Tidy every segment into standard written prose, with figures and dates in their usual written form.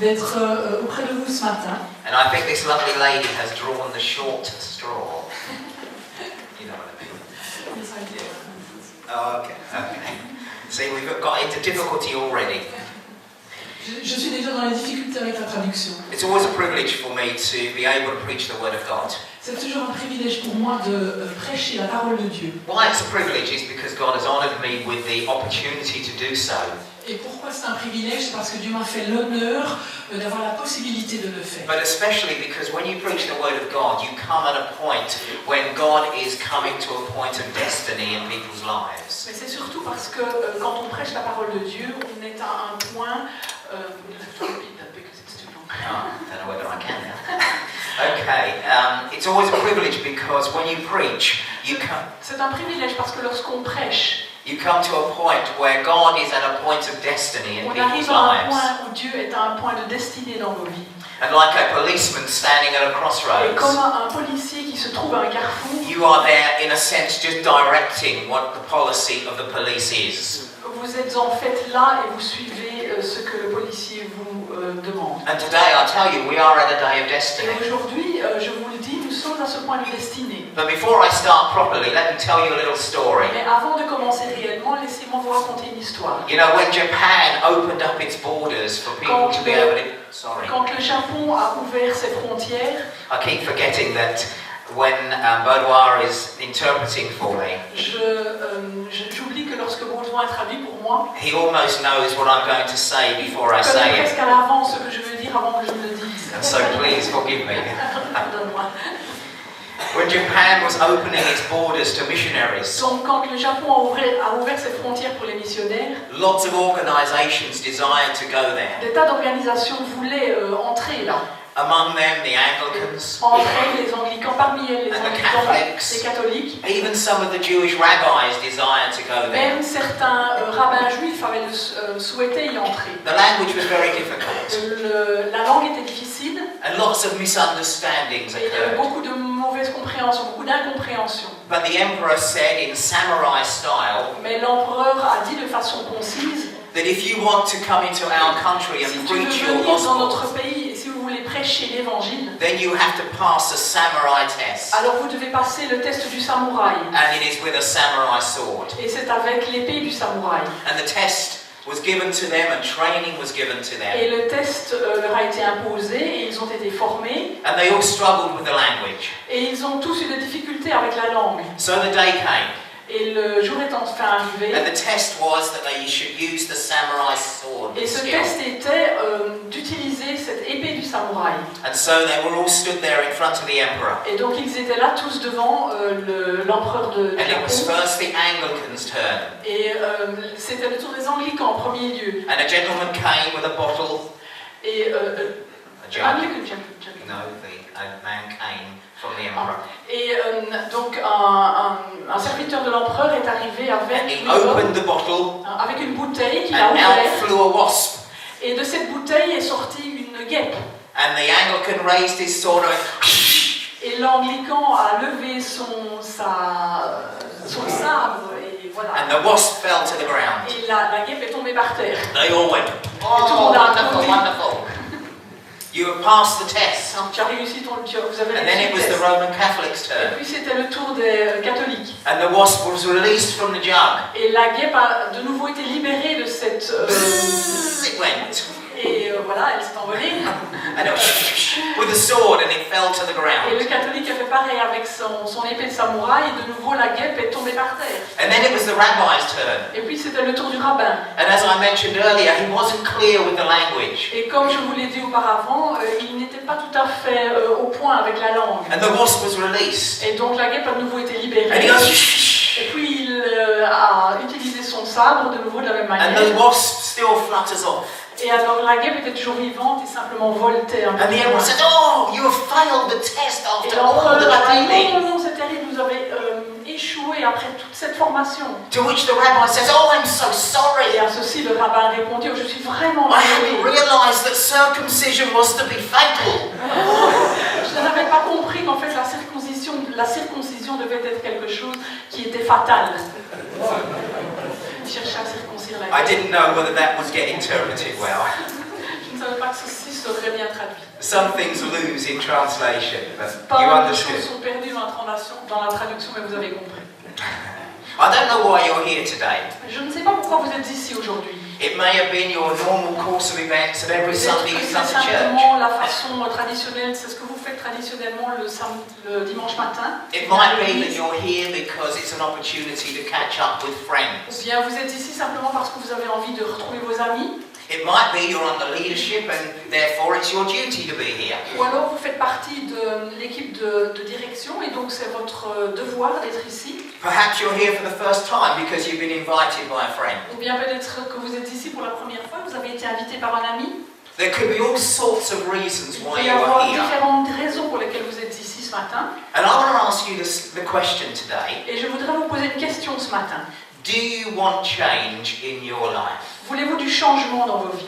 d'être auprès de vous ce matin. And I think this lovely lady has drawn the short straw. You know what I mean? Yes, I do. Oh, okay. See, we've got into difficulty already. Je suis déjà dans les difficultés avec la traduction. It's always a privilege for me to be able to preach the Word of God. C'est toujours un privilège pour moi de prêcher la parole de Dieu. Why it's a privilege is because God has honoured me with the opportunity to do so. Et pourquoi c'est un privilège? C'est parce que Dieu m'a fait l'honneur d'avoir la possibilité de le faire. But especially because when you preach the Word of God, you come at a point when God is coming to a point of destiny in people's lives. Mais c'est surtout parce que quand on prêche la parole de Dieu, on est à un point. I don't know whether I can now. Okay, it's always a privilege because when you preach, C'est un privilège parce que lorsqu'on prêche, you come to a point where God is at a point of destiny in on people's arrive à un lives. point où Dieu est à un point de destinée dans nos vies. And like a policeman standing at a Et crossroads, comme un policier qui se trouve à un carrefour, you are there in a sense just directing what the policy of the police is. vous êtes en fait là et vous suivez ce que le policier vous demande. And today I tell you, we are at a day of Et destiny. aujourd'hui, je vous le dis, nous sommes à ce point de destinée. But before I start properly, let me tell you a little story. Mais avant de commencer réellement, laissez-moi vous raconter une histoire. You know, when Japan opened up its borders for people to be able to... Sorry. Quand le Japon a ouvert ses frontières, I keep forgetting that when Baudouin is interpreting for me, j'oublie que lorsque Baudouin traduit pour moi, he almost knows what I'm going to say before I il connaît say it. presque à l'avance ce que je veux dire avant que je ne le dise. And so please forgive me. Pardonne-moi. When Japan was opening its borders to missionaries, Donc quand le Japon a ouvert ses frontières pour les missionnaires, lots of organizations desired to go there. des tas d'organisations voulaient entrer là. Among them, the Anglicans, Entre elles, les anglicans, parmi elles, les And the anglicans, Catholics. les catholiques. even some of the Jewish rabbis desired to go there. Même certains rabbins juifs avaient souhaité y entrer. The language was very difficult, La langue était difficile and lots of misunderstandings et il y avait occurred. beaucoup de mauvaises compréhensions, beaucoup d'incompréhensions. But the emperor said in samurai style Mais l'empereur a dit de façon concise, that if you want to come into our country si and tu veux preach your venir dans gospel, notre pays et si vous voulez prêcher l'évangile, then you have to pass a samurai test. alors vous devez passer le test du samouraï. And it is with a samurai sword. Et c'est avec l'épée du samouraï. And the test was given to them and training was given to Et them. le test leur a été imposé et ils ont été formés. And they all struggled with the language. Et ils ont tous eu des difficultés avec la langue. So the day came. Et le jour est enfin arrivé. And the test was that they should use the samurai sword Et ce skill. test était d'utiliser cette épée du samouraï. And so they were all stood there in front of the emperor. Et donc ils étaient là tous devant l'empereur de And it was Japon. first the Anglicans' turn. Et c'était le tour des anglicans en premier lieu. And a gentleman came with a bottle, Et a jug. Anglican, No, a man came from the emperor. Et donc un serviteur de l'empereur est arrivé And avec he opened the bottle, une bouteille qu'il a and out ouverte. flew a wasp. Et de cette bouteille est sortie une guêpe. And the Anglican raised his sword and went, Et l'anglican a levé son sabre et voilà. and the wasp fell to the ground. Et la guêpe est tombée par terre. They all went, tout le monde a wonderful, applaudi. wonderful. You have passed the test. Tu as réussi vous avez And then réussi it le was the test. Roman Catholics' Et turn. puis c'était le tour des catholiques. And the wasp was released from the jug. Et la guêpe a de nouveau été libérée de cette... It went. et voilà, elle s'est envolée. And it with the sword and it fell to the Et ground. le catholique a fait pareil avec son épée de samouraï et de nouveau la guêpe est tombée par terre. And then it was the rabbi's turn. Et puis c'était le tour du rabbin. And as I mentioned earlier, he wasn't clear with the language. Et comme je vous l'ai dit auparavant, il n'était pas tout à fait au point avec la langue. And the wasp was released. Et donc la guêpe a de nouveau été And he libérée. goes, Et puis il a utilisé son sabre de nouveau de la même and manière. the wasp still flutters off. Et alors la guêpe était toujours vivante et simplement voltait un peu. And the emperor said, oh, you have failed the test Et after all l'empereur the a dit, training. non, c'est terrible, vous avez échoué après toute cette formation. To which the rabbi says, oh, I'm so Et sorry. à ceci, le rabbin répondit, oh, je suis vraiment I hadn't désolé. realized that circumcision was to be fatal. Je n'avais pas compris qu'en fait la circoncision devait être quelque chose qui était fatal. Il cherchait à circoncire la I guêpe. didn't know whether that would get interpreted well. Je ne savais pas que ceci serait bien traduit. Some things lose in translation, but Pas you mal de understood. choses sont perdues dans la traduction, mais vous avez compris. I don't know why you're here today. Je ne sais pas pourquoi vous êtes ici aujourd'hui. It may have been your normal course of events that every Sunday you C'est come to church. simplement la façon traditionnelle, c'est ce que vous faites traditionnellement le dimanche matin. It might be that you're here because it's an opportunity to catch up with friends. Ou bien vous êtes ici simplement parce que vous avez envie de retrouver vos amis. It might be you're under leadership and therefore it's your duty to be here. Ou alors vous faites partie de l'équipe de direction et donc c'est votre devoir d'être ici. Perhaps you're here for the first time because you've been invited by a friend. Ou bien peut-être que vous êtes ici pour la première fois, vous avez été invité par un ami. There could be all sorts of reasons Il why peut y you avoir are here. différentes raisons pour lesquelles vous êtes ici ce matin. And I want to ask you the question today. Et je voudrais vous poser une question ce matin. Do you want change in your life? Voulez-vous du changement dans vos vies?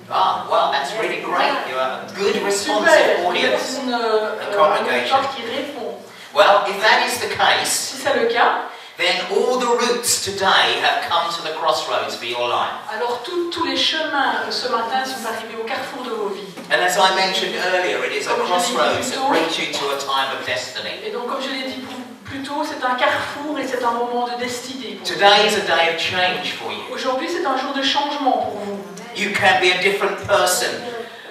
Ah, well, that's really great. You have a good responsive Super, vous audience. êtes une auditoire qui répond. Well, if that is the case, Si c'est le cas, then all the routes today have come to the crossroads for your life. alors tous les chemins ce matin sont arrivés au carrefour de vos vies. And as I mentioned earlier, it is a crossroads that brings you to a time of destiny. Et donc comme je l'ai dit plus tôt, c'est un carrefour et c'est un moment de destinée. Pour vous. Today is a day of change for you. Aujourd'hui, c'est un jour de changement pour vous. You can be a different person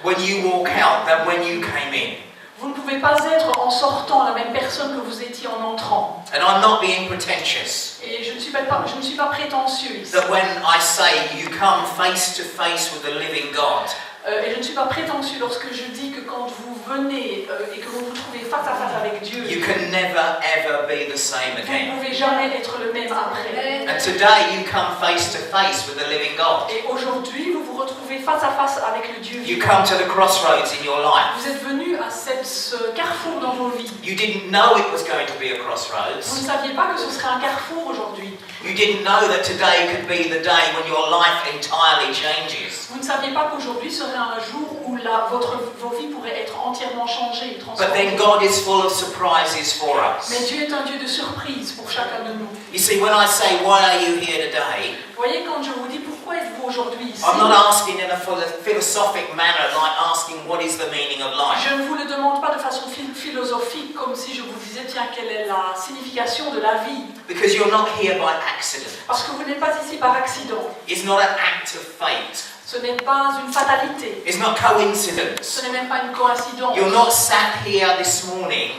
when you walk out than when you came in. Vous ne pouvez pas être en sortant la même personne que vous étiez en entrant. And I'm not being pretentious. Et je ne suis pas prétentieux ici. That when I say you come face to face with the living God, Et je ne suis pas prétentieux lorsque je dis que quand vous venez et que vous vous trouvez face à face avec Dieu, you can never ever be the same vous again. ne pouvez jamais être le même après. And today you come face to face with the living God. Et aujourd'hui, vous vous retrouvez face à face avec le Dieu You vivant. come to the crossroads in your life. Vous êtes venu à ce carrefour dans vos vies. You didn't know it was going to be a Vous crossroads. ne saviez pas que ce serait un carrefour aujourd'hui. You didn't know that today could be the day when your life entirely changes. Vous ne saviez pas qu'aujourd'hui serait un jour où vos vies pourraient être entièrement changées et But then transformées. God is full of surprises for Mais us. Dieu est un Dieu de surprise pour chacun de nous. You see, when I say, why are you here today? Vous voyez, quand je vous dis pourquoi êtes-vous aujourd'hui ici, I'm not asking in a philosophic manner, like asking what is the meaning of life. je ne vous le demande pas de façon philosophique, comme si je vous disais, tiens, quelle est la signification de la vie? Because you're not here by accident. Parce que vous n'êtes pas ici par accident. It's not an act of fate. Ce n'est pas une fatalité. It's not coincidence. Ce n'est même pas une coïncidence. You're not sat here this morning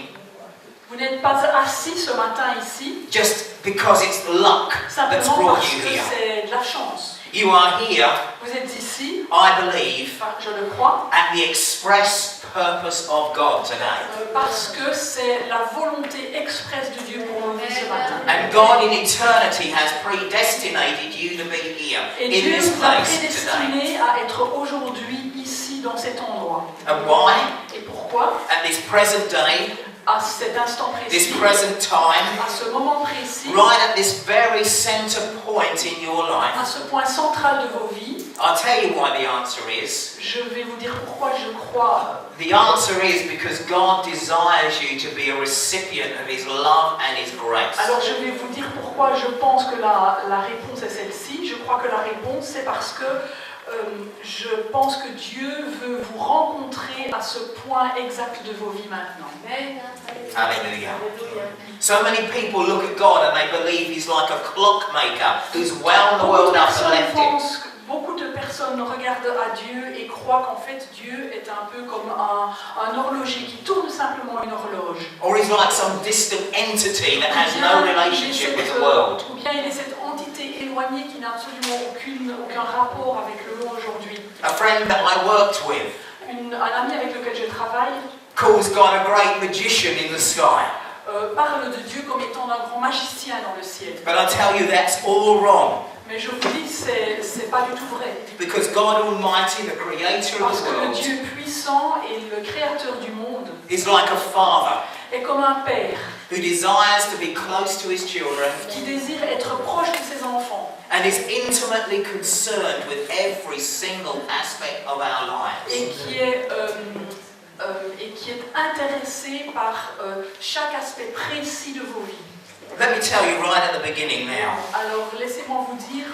Vous n'êtes pas assis ce matin ici, just because it's luck that's simplement brought parce you que here. c'est de la chance. You are here, Vous êtes ici, I believe, enfin, je le crois, at the express purpose of God today. parce que c'est la volonté expresse de Dieu pour nos vies ce matin. And God in eternity has predestinated you to be here Et in Dieu this nous a place today. prédestinés à être aujourd'hui ici dans cet endroit. And why? Et pourquoi? At this present day, À cet instant this précis, present time, à ce moment précis, right at this very center point in your à life, ce point central de vos vies, I'll tell you why the answer is. je vais vous dire pourquoi je crois. The answer is because God desires you to be a recipient of His love and His grace. Alors je vais vous dire pourquoi je pense que la réponse est celle-ci. Je crois que la réponse c'est parce que je pense que Dieu veut vous rencontrer à ce point exact de vos vies maintenant. Hallelujah. So many people look at God and they believe He's like a clockmaker who's wound the world up and left it. Beaucoup de personnes regardent à Dieu et croient qu'en fait Dieu est un peu comme un horloger qui tourne simplement une horloge. Or He's like some distant entity that has no relationship with the world. Ou bien il est cette entité éloignée qui n'a absolument aucun rapport avec le monde aujourd'hui. A friend that I worked with Un ami avec lequel je travaille calls God a great magician in the sky. Parle de Dieu comme étant un grand magicien dans le ciel. But I tell you that's all wrong. Mais je vous dis, c'est pas du tout vrai. Because God Almighty, the creator of Parce the que le world, Dieu puissant et le créateur du monde is like a father est comme un père who desires to be close to his children qui désire être proche de ses enfants and is intimately concerned with every single aspect of our lives. et qui est intéressé par chaque aspect précis de vos vies. Let me tell you right at the beginning now Alors laissez-moi vous dire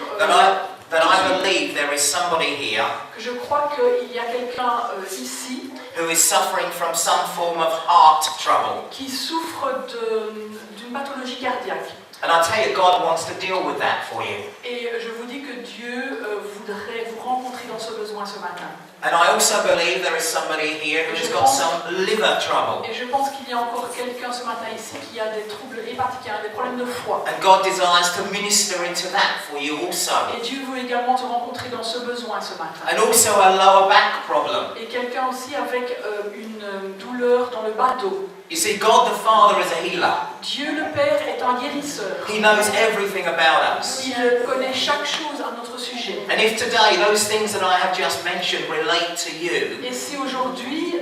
that I believe there is somebody here que je crois qu'il y a quelqu'un ici who is suffering from some form of heart trouble. qui souffre d'une pathologie cardiaque. And I tell you, God wants to deal with that for you. Et je vous dis que Dieu voudrait vous rencontrer dans ce besoin ce matin. And I also believe there is somebody here who has got some liver trouble. Et je pense qu'il y a encore quelqu'un ce matin ici qui a des troubles hépatiques, des problèmes de foie. And God desires to minister into that for you also. Et Dieu veut également te rencontrer dans ce besoin ce matin. And also a lower back problem. Et quelqu'un aussi avec une douleur dans le bas dos. You see, God the Father is a healer. Dieu le Père est un guérisseur. He knows everything about us. Il connaît chaque chose à notre sujet. And if today those things that I have just mentioned relate to you, Et si aujourd'hui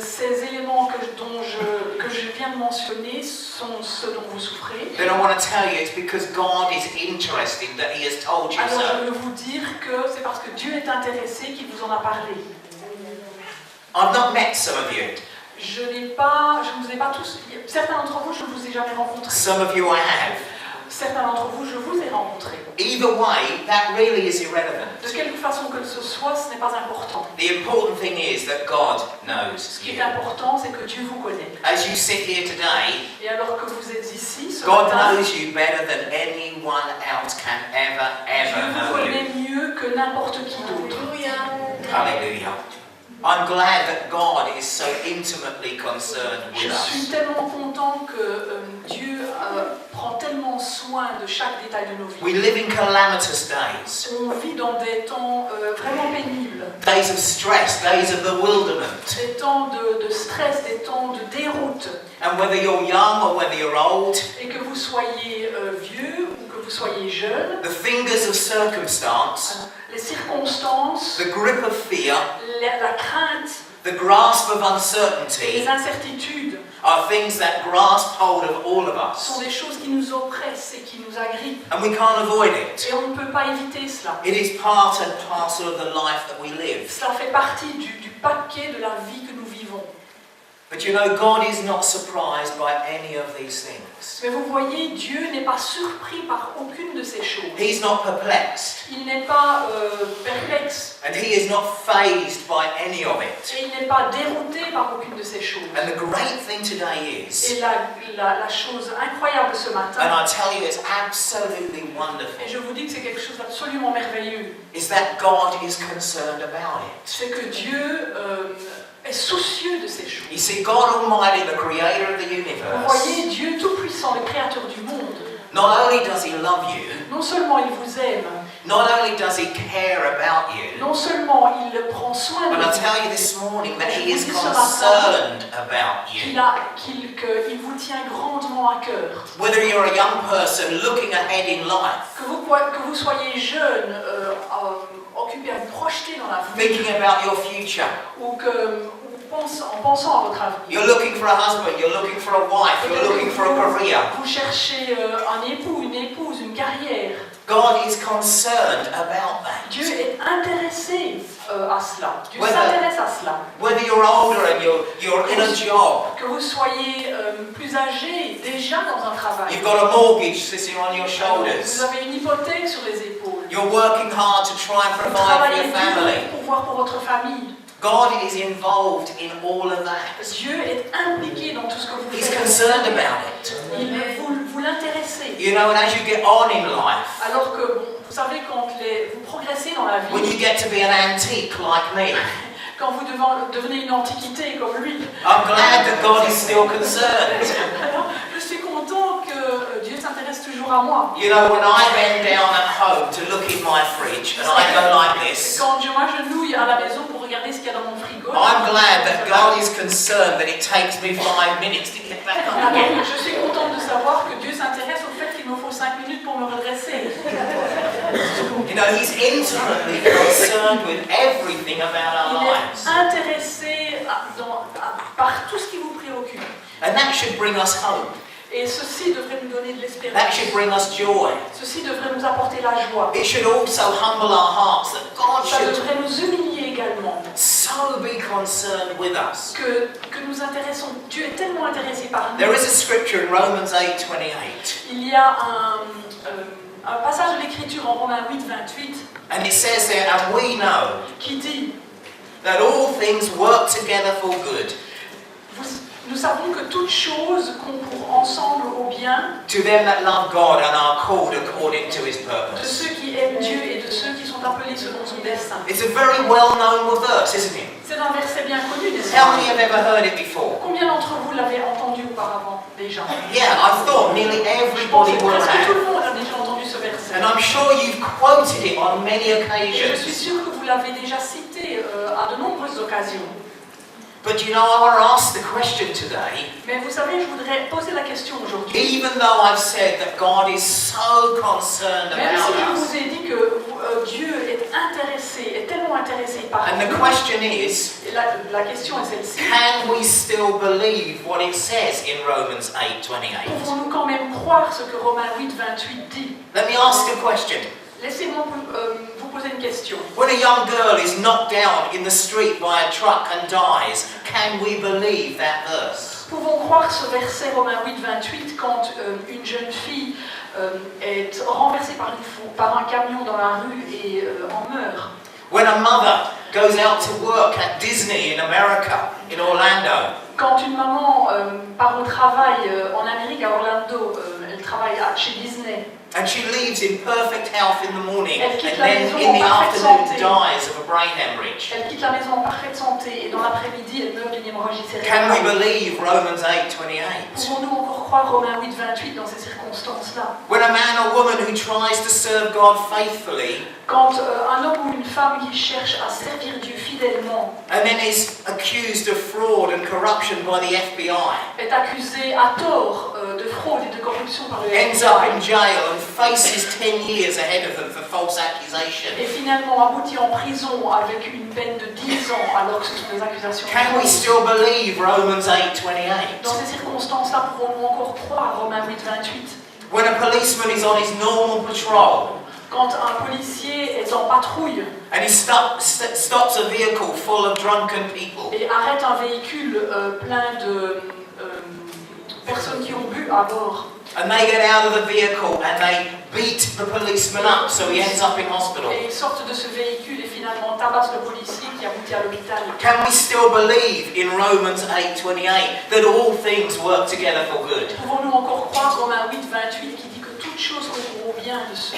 ces éléments que je viens de mentionner sont ceux dont vous souffrez, then I want to tell you it's because God is interested that He has told you alors je so. veux vous dire que c'est parce que Dieu est intéressé qu'il vous en a parlé. I've not met some of you. Je ne vous ai pas tous, certains d'entre vous je ne vous ai jamais rencontrés. Some of you I have. Certains d'entre vous je vous ai rencontrés. Either way, that really is irrelevant. De quelque façon que ce soit, ce n'est pas important. The important thing is that God knows Ce qui you. est important, c'est que Dieu vous connaît. As you sit here today, Et alors que vous êtes ici, ce God matin, knows you better than anyone else can Dieu ever vous know you. connaît mieux que n'importe qui d'autre. Hallelujah. I'm glad that God is so intimately concerned Je with suis us. tellement content que Dieu prend tellement soin de chaque détail de nos We vies. live in calamitous days. On vit dans des temps vraiment pénibles, Days of stress, days of bewilderment. des temps de stress, des temps de déroute. And whether you're young or whether you're old, Et que vous soyez vieux ou que vous soyez jeune, the fingers of circumstance, les circonstances, the grip of fear, la crainte, the grasp of les uncertainty incertitudes are things that grasp hold of all of sont us. des choses qui nous oppressent et qui nous agrippent. And we can't avoid it. Et on ne peut pas éviter cela. It is part and parcel of the life that we live. Cela fait partie du paquet de la vie que nous vivons. But you know, God is not surprised by any of these things. Mais vous voyez, Dieu n'est pas surpris par aucune de ces choses. He's not perplexed. Il n'est pas perplexe. And he is not fazed by any of it. Et il n'est pas dérouté par aucune de ces choses. And the great thing today is, Et la chose incroyable ce and matin, I tell you it's absolutely et wonderful, je vous dis que c'est quelque chose d'absolument merveilleux, is that God is concerned about it. c'est que Dieu est soucieux de ces choses. You see, God Almighty, the creator of the Vous universe, voyez, Dieu Tout-Puissant, le Créateur du monde, not only does he love you, non seulement il vous aime, not only does he care about you, non seulement il prend soin de but I vous, tell you this morning that he is concerned about you. qu'il vous tient grandement à cœur. Whether you're a young person looking ahead in life, Que vous soyez jeune, occupé à vous projeter dans la vie, thinking about your future, ou en pensant à votre avenir. you're looking for a husband, you're looking for a wife, you're looking for a career. Vous cherchez un époux, une épouse, une carrière. God is concerned about that. Dieu est intéressé à cela. Dieu Whether- s'intéresse à cela. Whether you're older and you're in a job, Que vous soyez plus âgé, déjà dans un travail. you've got a mortgage sitting on your Vous shoulders, avez une hypothèque sur les épaules. you're working hard to try and Vous provide for travaillez your dur family. pour pouvoir pour votre famille. God is involved in all of that. Dieu est impliqué dans tout ce que vous He's faites. concerned about it. Vous l'intéressez. You know, and as you get on in life, Alors que, bon, vous savez, quand vous progressez dans la when vie, you get to be an antique like me, quand vous devenez une antiquité comme lui, I'm glad that God is still concerned. alors, je suis content que Dieu s'intéresse toujours à moi. You know, when I bend down at home to look in my fridge and I go like this, Quand je m'agenouille à la maison pour regarder ce qu'il y a dans mon frigo, I'm glad that God is concerned that it takes me 5 minutes to get back up again. je suis contente de savoir que Dieu s'intéresse au fait qu'il me faut 5 minutes pour me redresser. You know, He's intimately concerned with everything about our Il lives. est intéressé par tout ce qui vous préoccupe. And that should bring us hope. Et ceci devrait nous donner de That l'espérance. should bring us joy. Ceci devrait nous apporter la joie. It should also humble our hearts that God Ça should devrait nous humilier également. so be concerned with us. Que nous intéressons. Dieu est tellement intéressé par nous. There is a scripture in Romans 8:28. Il y a un passage de l'Écriture en Romains 8, 28 And it says there, and we know qui dit that all things work together for good. Nous savons que toutes choses concourent ensemble au bien To them that love God and are called according to His de purpose. ceux qui aiment Dieu et de ceux qui sont appelés selon son dessein. It's a very well-known verse, isn't it? C'est un verset bien connu, n'est-ce How pas? many have ever heard it before? Combien d'entre vous l'avez entendu auparavant déjà? Yeah, I thought nearly Je pense everybody que will presque tout have. le monde a déjà entendu ce verset. And I'm sure you've quoted it on many Et je suis occasions. sûre que vous l'avez déjà cité à de nombreuses occasions. But you know, I want to ask the question today, Mais vous savez, je voudrais poser la question aujourd'hui. even though I've said that God is so concerned Même si je about us, vous ai dit que Dieu est intéressé, est tellement intéressé par and the nous, question is, et la question est celle-ci. can we still believe what it says in Romans 8:28? Pouvons-nous quand même croire ce que Romains 8, 28 dit? Let me ask a question. Laissez-moi vous poser une question. When a young girl is knocked down in the street by a truck and dies, can we believe that verse? Pouvons croire ce verset Romains 8, 28 quand une jeune fille est renversée par un camion dans la rue et en meurt? When a mother goes out to work at Disney in America, in Orlando, Quand une maman part au travail en Amérique, à Orlando, elle travaille chez Disney, and she leaves in perfect health in the morning, Elle and quitte la then maison in the en parfaite afternoon santé. dies of a brain hemorrhage. elle quitte la maison en parfaite santé et dans l'après-midi, elle meurt d'une hémorragie Can we cérébrale. believe Romans 8:28? Pouvons-nous encore croire Romains 8, 28 dans ces circonstances-là? When a man or woman who tries to serve God faithfully Quand un homme ou une femme qui cherche à servir Dieu fidèlement and then is accused of fraud and corruption by the FBI, est accusé à tort de fraude et de corruption par le ends up in FBI jail and faces 10 years ahead of them for false accusation, et finalement aboutit en prison avec une peine de 10 ans alors que ce sont des accusations can we fausses. still believe Romans 8:28? Dans ces circonstances-là, pouvons-nous encore croire Romains 8, 28? When a policeman is on his normal patrol Quand un policier est en patrouille and he stops a vehicle full of drunken people, et arrête un véhicule plein de personnes qui ont bu à bord, and they get out of the vehicle and they beat the policeman up so he ends up in hospital, et ils sortent de ce véhicule et finalement tabassent le policier qui aboutit à l'hôpital. can we still believe in Romans 8:28 that all things work together for good? Pouvons-nous encore croire Romains 8, 28 qui dit que toutes choses concourent au bien de ceux?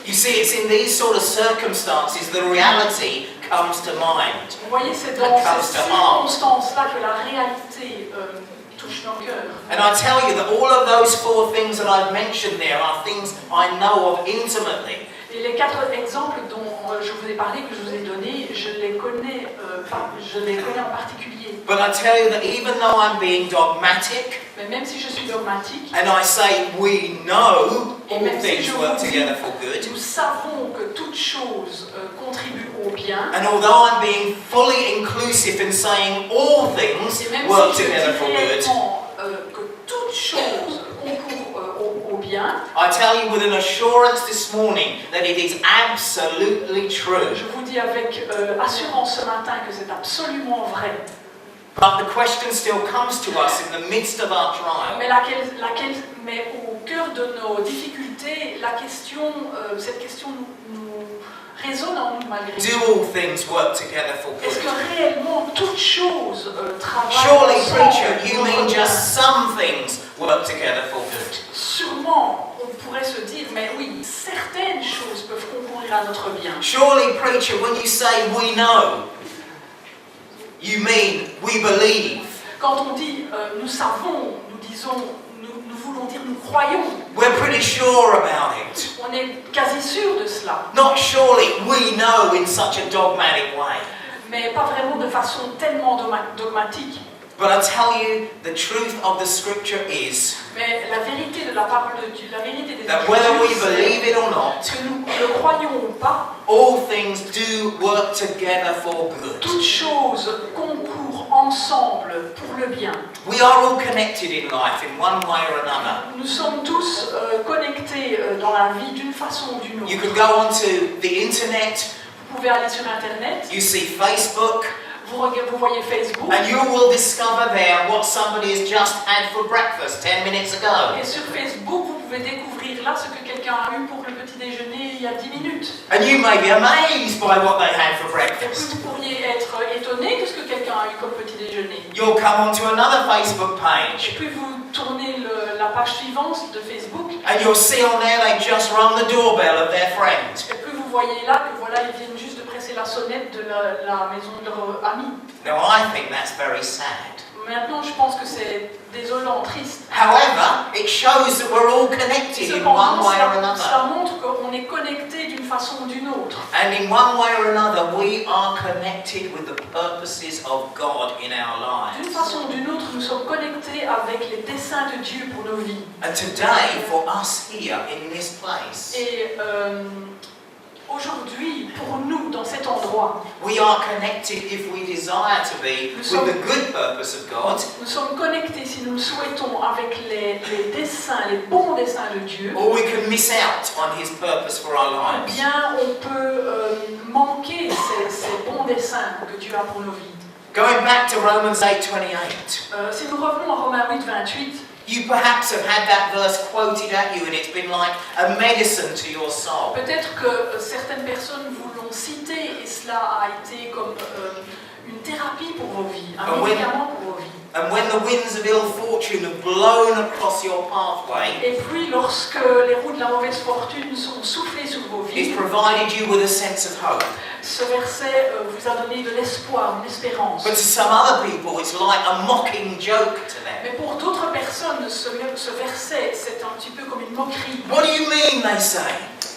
You see, it's in these sort of circumstances that reality comes to mind. Vous voyez, c'est dans ces circonstances-là que la réalité touche nos cœurs. And I tell you that all of those four things that I've mentioned there are things I know of intimately. Et les 4 exemples dont je vous ai parlé, que je vous ai donnés, je les connais en particulier. But I tell you that even though I'm being dogmatic, Mais même si je suis dogmatique, and I say we know et all même si things je work vous dis, together for good, nous savons que toute chose contribue au bien, and although I'm being fully inclusive in saying all things et même work si je together dis for good, réellement que toute chose concourt au bien, I tell you with an assurance this morning that it is absolutely true. je vous dis avec assurance ce matin que c'est absolument vrai. But the question still comes to us in the midst of our trial. Mais au cœur de nos difficultés, cette question nous résonne en nous malgré Do tout. all things work together for Est-ce que good? réellement toutes choses travaillent Surely, ensemble preacher, you pour mean notre bien? just some things work together for good. Sûrement, on pourrait se dire, mais oui, certaines choses peuvent concourir à notre bien. Surely, preacher, when you say we know, you mean we believe. Quand on dit nous savons, nous disons, nous voulons dire nous croyons. We're pretty sure about it. On est quasi sûr de cela, Not surely we know in such a dogmatic way. mais pas vraiment de façon tellement dogmatique. But I tell you, the truth of the scripture is Mais la vérité de la parole de Dieu, la vérité des that whether we Écritures, believe c'est it or not, que nous le croyons ou pas, all things do work together for good. toutes choses concourent ensemble pour le bien. We are all connected in life in one way or another. Nous sommes tous connectés dans la vie d'une façon ou d'une You autre. can go onto the internet, Vous pouvez aller sur Internet, you see Facebook, vous voyez Facebook. And you will discover there what somebody has just had for breakfast 10 minutes ago. Et sur Facebook, vous pouvez découvrir là ce que quelqu'un a eu pour le petit déjeuner il y a 10 minutes. And you may be amazed by what they had for Et puis breakfast. vous pourriez être étonné de ce que quelqu'un a eu comme petit déjeuner. You'll come onto another Facebook Et page puis vous tournez la page suivante de Facebook. and you'll see on there they just rung the doorbell of their friend. Et puis vous voyez là que voilà, ils viennent juste de presser la sonnette de la maison de leur ami. Now I think that's very sad. Maintenant, je pense que c'est désolant, triste. However, it shows that we're all connected in one Cependant, way or cela another. montre qu'on est connecté d'une façon ou d'une autre. And in one way or another, we are connected with the purposes of God in our D'une lives. façon ou d'une autre, nous sommes connectés avec les desseins de Dieu pour nos vies. And today, for us here in this place, Et aujourd'hui, pour nous, dans cet endroit, we are connected if we desire to be with the good purpose of God, nous sommes connectés, si nous le souhaitons, avec les desseins, les bons desseins de Dieu. or we can miss out on His purpose for our Eh lives. bien, on peut manquer ces bons desseins que Dieu a pour nos vies. Going back to Romans 8:28, Si nous revenons à Romains 8, 28, you perhaps have had that verse quoted at you and it's been like a medicine to your soul. peut-être que certaines personnes vous l'ont cité et cela a été comme une thérapie pour vos vies, un médicament pour vos vies. And when the winds of ill fortune have blown across your pathway, Et puis, lorsque les roues de la mauvaise fortune sont soufflées sur vos it's vies, provided you with a sense of hope. ce verset vous a donné de l'espoir, une espérance. But to some other people, it's like a mocking joke to them. Mais pour d'autres personnes, ce verset, c'est un petit peu comme une moquerie. What do you mean, they say?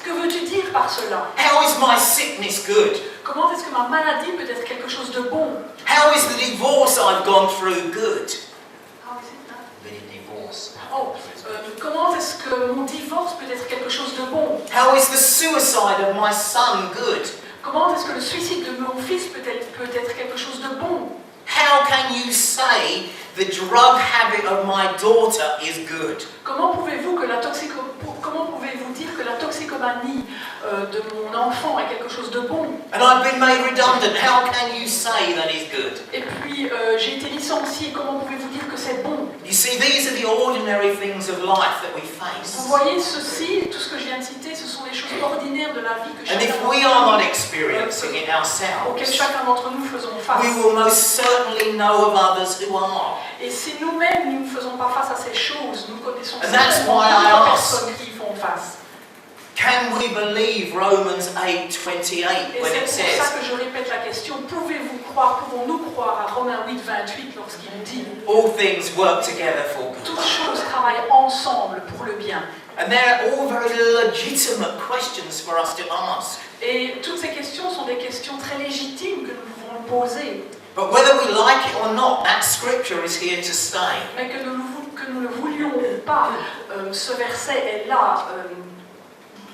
Que veux-tu dire par cela? How is my sickness good? Comment est-ce que ma maladie peut être quelque chose de bon? How is the divorce I've gone through good? How is it now? The divorce. Oh, comment est-ce que mon divorce peut être quelque chose de bon? How is the suicide of my son good? Comment est-ce que le suicide de mon fils peut être quelque chose de bon? How can you say the drug habit of my daughter is good? Comment pouvez-vous dire que la toxicomanie de mon enfant est quelque chose de bon? And I've been made redundant. How can you say that is good? Et puis j'ai été licencié, comment pouvez-vous dire que c'est bon? You see, these are the ordinary things of life that we Vous face. voyez, ceci, tout ce que je viens de citer, ce sont les choses ordinaires de la vie que And if chacun we are not experiencing it auxquelles ourselves, chacun d'entre nous faisons face. we will most certainly know of others who are. Et si nous-mêmes nous ne faisons pas face à ces choses, nous connaissons And that's certainement why I d'autres ask, personnes qui y font face. Can we believe Romans 8:28 Et when c'est it pour says, ça que je répète la question, pouvons-nous croire à Romains 8, 28 lorsqu'il dit all things work together for good? toutes choses travaillent ensemble pour le bien? And they're all very legitimate questions for us to ask. Et toutes ces questions sont des questions très légitimes que nous pouvons poser. But whether we like it or not, that scripture is here to stay. Mais que nous le voulions ou pas, ce verset est là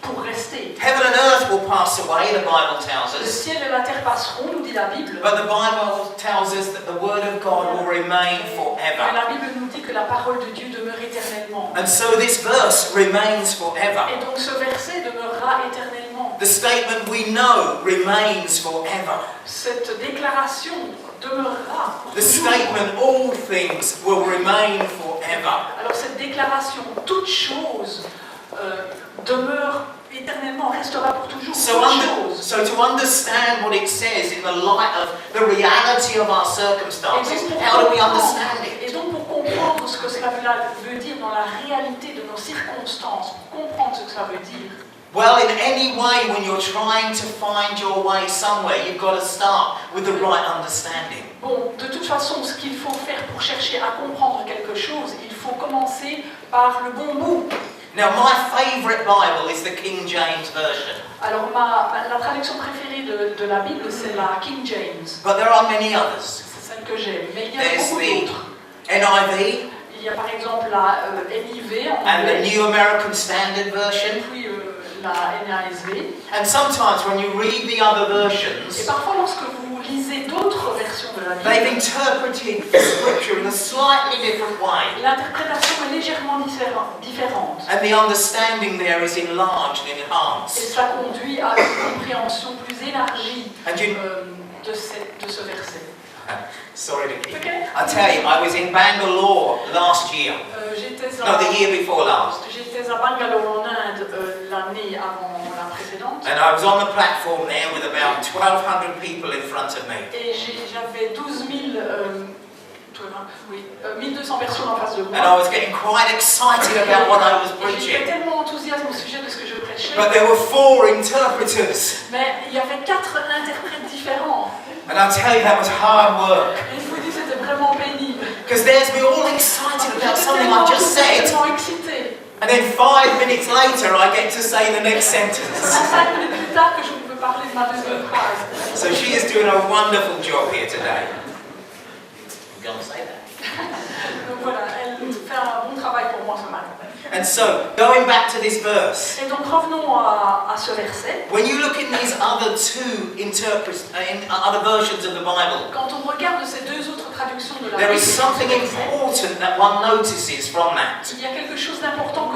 pour rester. Heaven and earth will pass away, the Bible tells Le us. ciel et la terre passeront, nous dit la Bible. But the Bible tells us that the word of God will remain Mais forever. la Bible nous dit que la parole de Dieu demeure éternellement. And so this verse remains forever. Et donc ce verset demeurera éternellement. The statement we know remains forever. Cette déclaration demeurera pour The toujours. statement all things will remain forever. Alors cette déclaration, toute chose demeure éternellement, restera pour toujours. So to understand what it says in the light of the reality of our circumstances, how do we understand Et it? donc pour comprendre ce que cela veut dire dans la réalité de nos circonstances, pour comprendre ce que cela veut dire, Well, in any way, when you're trying to find your way somewhere, you've got to start with the right understanding. bon, de toute façon, ce qu'il faut faire pour chercher à comprendre quelque chose, il faut commencer par le bon bout. Now, my favourite Bible is the King James Version, Alors la traduction préférée de la Bible, c'est la King James. but there are many others. C'est celle que j'aime. Mais il y en a There's beaucoup the d'autres. NIV Il y a par exemple la NIV en and the anglais, New American Standard et Version. puis la NASV. And sometimes when you read the other Et versions, parfois, lorsque vous lisez d'autres versions de la they've Bible, interpreted the scripture in a slightly different way. l'interprétation est légèrement différente. And the understanding there is enlarged and Et enhanced. cela conduit à une compréhension plus élargie And you, de ce verset. Sorry to keep. Okay. I tell you, I was in Bangalore last year. J'étais No, the year before last. à Bangalore en Inde l'année avant la précédente. And I was on the platform there with about 1,200 people in front of me. Et j'avais 1200 personnes en face de moi. And I was getting quite excited about what I was Et j'étais preaching. tellement enthousiaste au sujet de ce que je prêchais. But there were 4 interpreters. Mais il y avait 4 interprètes différents. And I'll tell you, that was hard work. Et je vous dis, c'était vraiment pénible. Because there's me all excited about something I've just J'étais said. tellement excitée. And then 5 minutes later, I get to say the next sentence. 5 minutes plus tard que je peux parler de ma deuxième phrase. So she is doing a wonderful job here today. I'm going to say that. Donc voilà, elle fait un bon travail pour moi ce matin. And so, going back to this verse, Et donc revenons à ce verset. when you look in these other other versions of the Bible, Quand on regarde ces deux autres traductions de la there Bible, is something important that one notices from that. il y a quelque chose d'important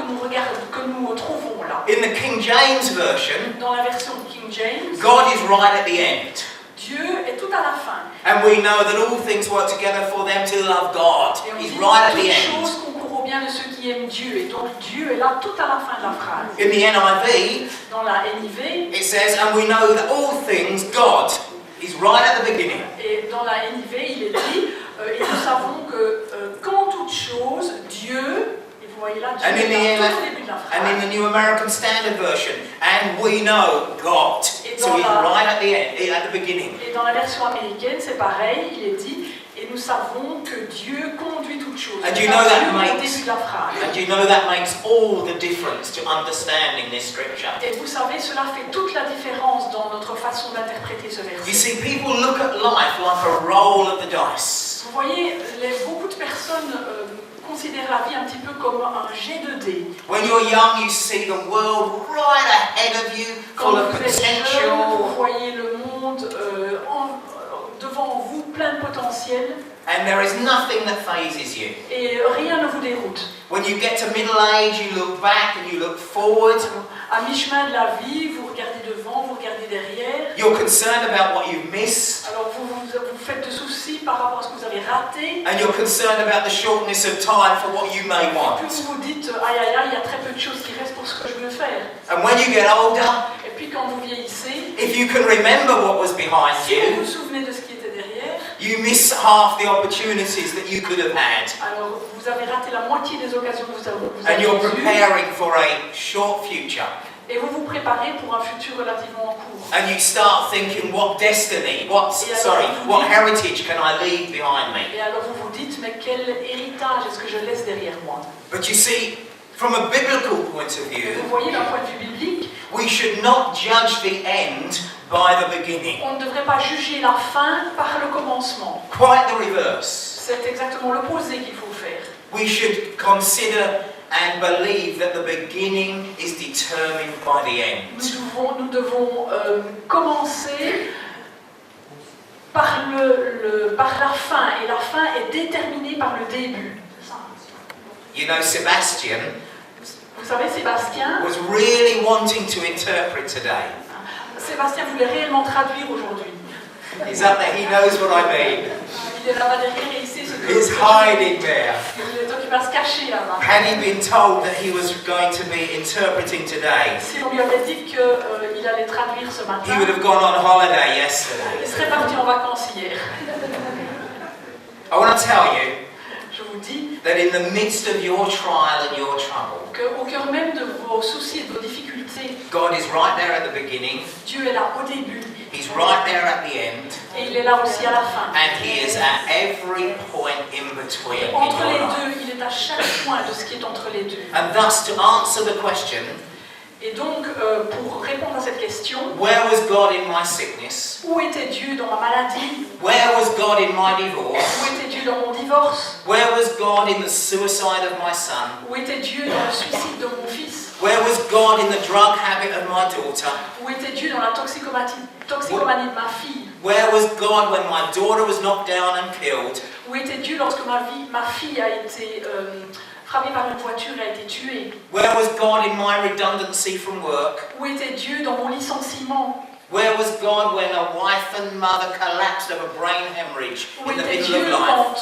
que nous trouvons là. In the King James Version, Dans la version King James, God is right at the end. Dieu est tout à la fin. And we know that all things work together for them to love God. Et on He's dit right at the toutes end. choses concourent au bien de ceux qui aiment Dieu. Et donc Dieu est là tout à la fin de la phrase. In the NIV, Dans la NIV, it says, and we know that all things, God, is right at the beginning. et dans la NIV, il est dit, et nous savons que quand toute chose, Dieu, et vous voyez là, Dieu And in est the là tout au début de la And in phrase. the New American Standard Version, and we know God. So he's right at the end, at the beginning. Et dans la version américaine, c'est pareil, il est dit, et nous savons que Dieu conduit toutes choses. And C'est you know that Dieu au makes- début de la phrase. And you know that makes all the difference to understanding this scripture. Et vous savez, cela fait toute la différence dans notre façon d'interpréter ce You verset. see, people look at life like a roll of the dice. Vous voyez, beaucoup de personnes considèrent la vie un petit peu comme un jet de dés. When you're young, you see the world right ahead of you, Quand full of vous êtes jeune, potential. vous voyez le monde devant vous, plein de potentiel, And there is nothing that phases you. et rien ne vous déroute. When you get to middle age, you look back and you look forward. À mi-chemin de la vie, vous regardez devant, vous regardez derrière. You're concerned about what you've missed. Alors vous faites de soucis par rapport à ce que vous avez raté. And you're concerned about the shortness of time for what you may want. Puis vous vous dites, aïe aïe aïe, il y a très peu de choses qui restent pour ce que je veux faire. And when you get older, Et puis quand vous vieillissez, if you can remember what was behind si vous you, vous souvenez de ce qui était derrière, you miss half the opportunities that you could have had. alors vous avez raté la moitié des occasions que vous And avez you're eues. preparing for a short future. Et vous vous préparez pour un futur relativement en cours. And you start thinking, what destiny, what heritage can I leave behind me? Et alors vous vous dites, mais quel héritage est-ce que je laisse derrière moi? But you see, from a biblical point of Et view, vous voyez, d'un point de vue biblique, we should not judge the end by the beginning. on ne devrait pas juger la fin par le commencement. Quite the reverse. C'est exactement l'opposé qu'il faut faire. We should consider and believe that the beginning is determined by the end. Nous devons commencer par la fin, et la fin est déterminée par le début. You know, Sebastian Vous savez, Sébastien was really wanting to interpret today. voulait réellement traduire aujourd'hui. He's up there, he knows what I mean. Il est là-bas derrière et il sait ce que He's hiding there. il va se cacher là-bas. Had he been told that he was going to be interpreting today, Si on lui avait dit qu'il allait traduire ce matin, he would have gone on holiday yesterday. il serait parti en vacances hier. I want to tell you Je vous dis that in the midst of your trial and your trouble, qu'au cœur même de vos soucis et de vos difficultés, God is right there at the beginning, Dieu est là au début He's right there at the end, et il est là aussi à la fin. and He is at every point in between in Entre your les life. deux, il est à chaque point de ce qui est entre les deux. And thus, to answer the question, Et donc, pour répondre à cette question, where was God in my sickness? où était Dieu dans ma maladie? Where was God in my divorce? Où était Dieu dans mon divorce? Where was God in the suicide of my son? Où était Dieu dans le suicide de mon fils? Where was God in the drug habit of my daughter? Où était Dieu dans la toxicomanie de ma fille? Where was God when my daughter was knocked down and killed? Où était Dieu lorsque ma fille a été frappée par une voiture et a été tuée? Where was God in my redundancy from work? Où était Dieu dans mon licenciement? Where was God when a wife and mother collapsed of a brain hemorrhage Où in the était middle of Dieu life? quand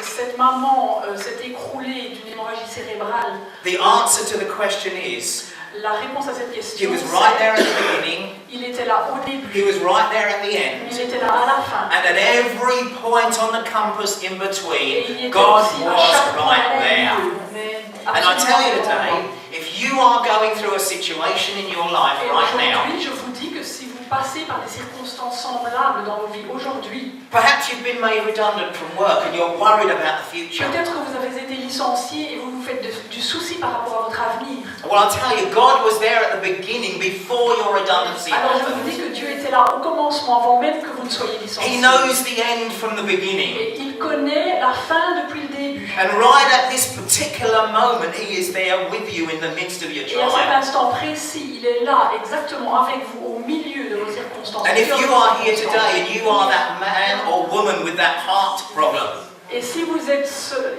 cette maman s'est écroulée d'une hémorragie cérébrale? The answer to the question is, La réponse à cette he question, was right there at c'est the beginning, il était là au début, he was right there at the end, il était là à la fin. and at every point on the compass in Et il between, était God aussi à was chaque point right au there. milieu. Mais And I tell you absolument pas. today, if you are going through a situation in your life Et right now, aujourd'hui, je vous dis que si vous passez par des circonstances semblables dans vos vies aujourd'hui, perhaps you've been made redundant from work and you're worried about the future. peut-être que vous avez été licencié et vous vous faites du souci par rapport à votre avenir. Well, I'll tell you, God was there at the beginning before your redundancy Alors je vous dis happened. que Dieu était là au commencement, avant même que vous ne soyez licencié. He knows the end from the beginning. Et il connaît la fin depuis le début. And right at this particular moment, He is there with you in the midst of your Et à cet trial. instant précis, il est là exactement avec vous au milieu de vos circonstances. And if you are here today and you are that man or woman with that heart problem, Et si vous êtes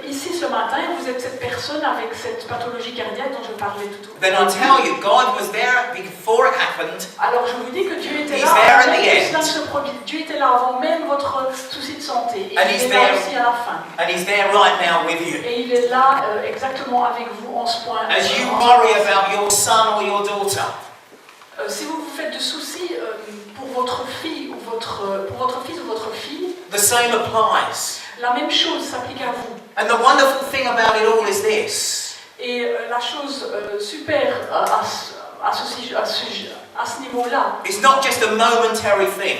ici ce matin et vous êtes cette personne avec cette pathologie cardiaque dont je parlais tout au then I tell you, God was there before it happened. alors je vous dis que Dieu était He's là there at avant the même que end. cela ne se produise. Dieu était là avant même votre souci de santé. Et And il he's est là there. aussi à la fin. And He's there right now with you. Et il est là exactement avec vous en ce point. As you worry about your son or your daughter, Si vous vous faites de soucis pour votre fille ou pour votre fils ou votre fille, the same applies. la même chose s'applique à vous. And the wonderful thing about it all is this. Et la chose super à ce niveau-là, It's not just a momentary thing.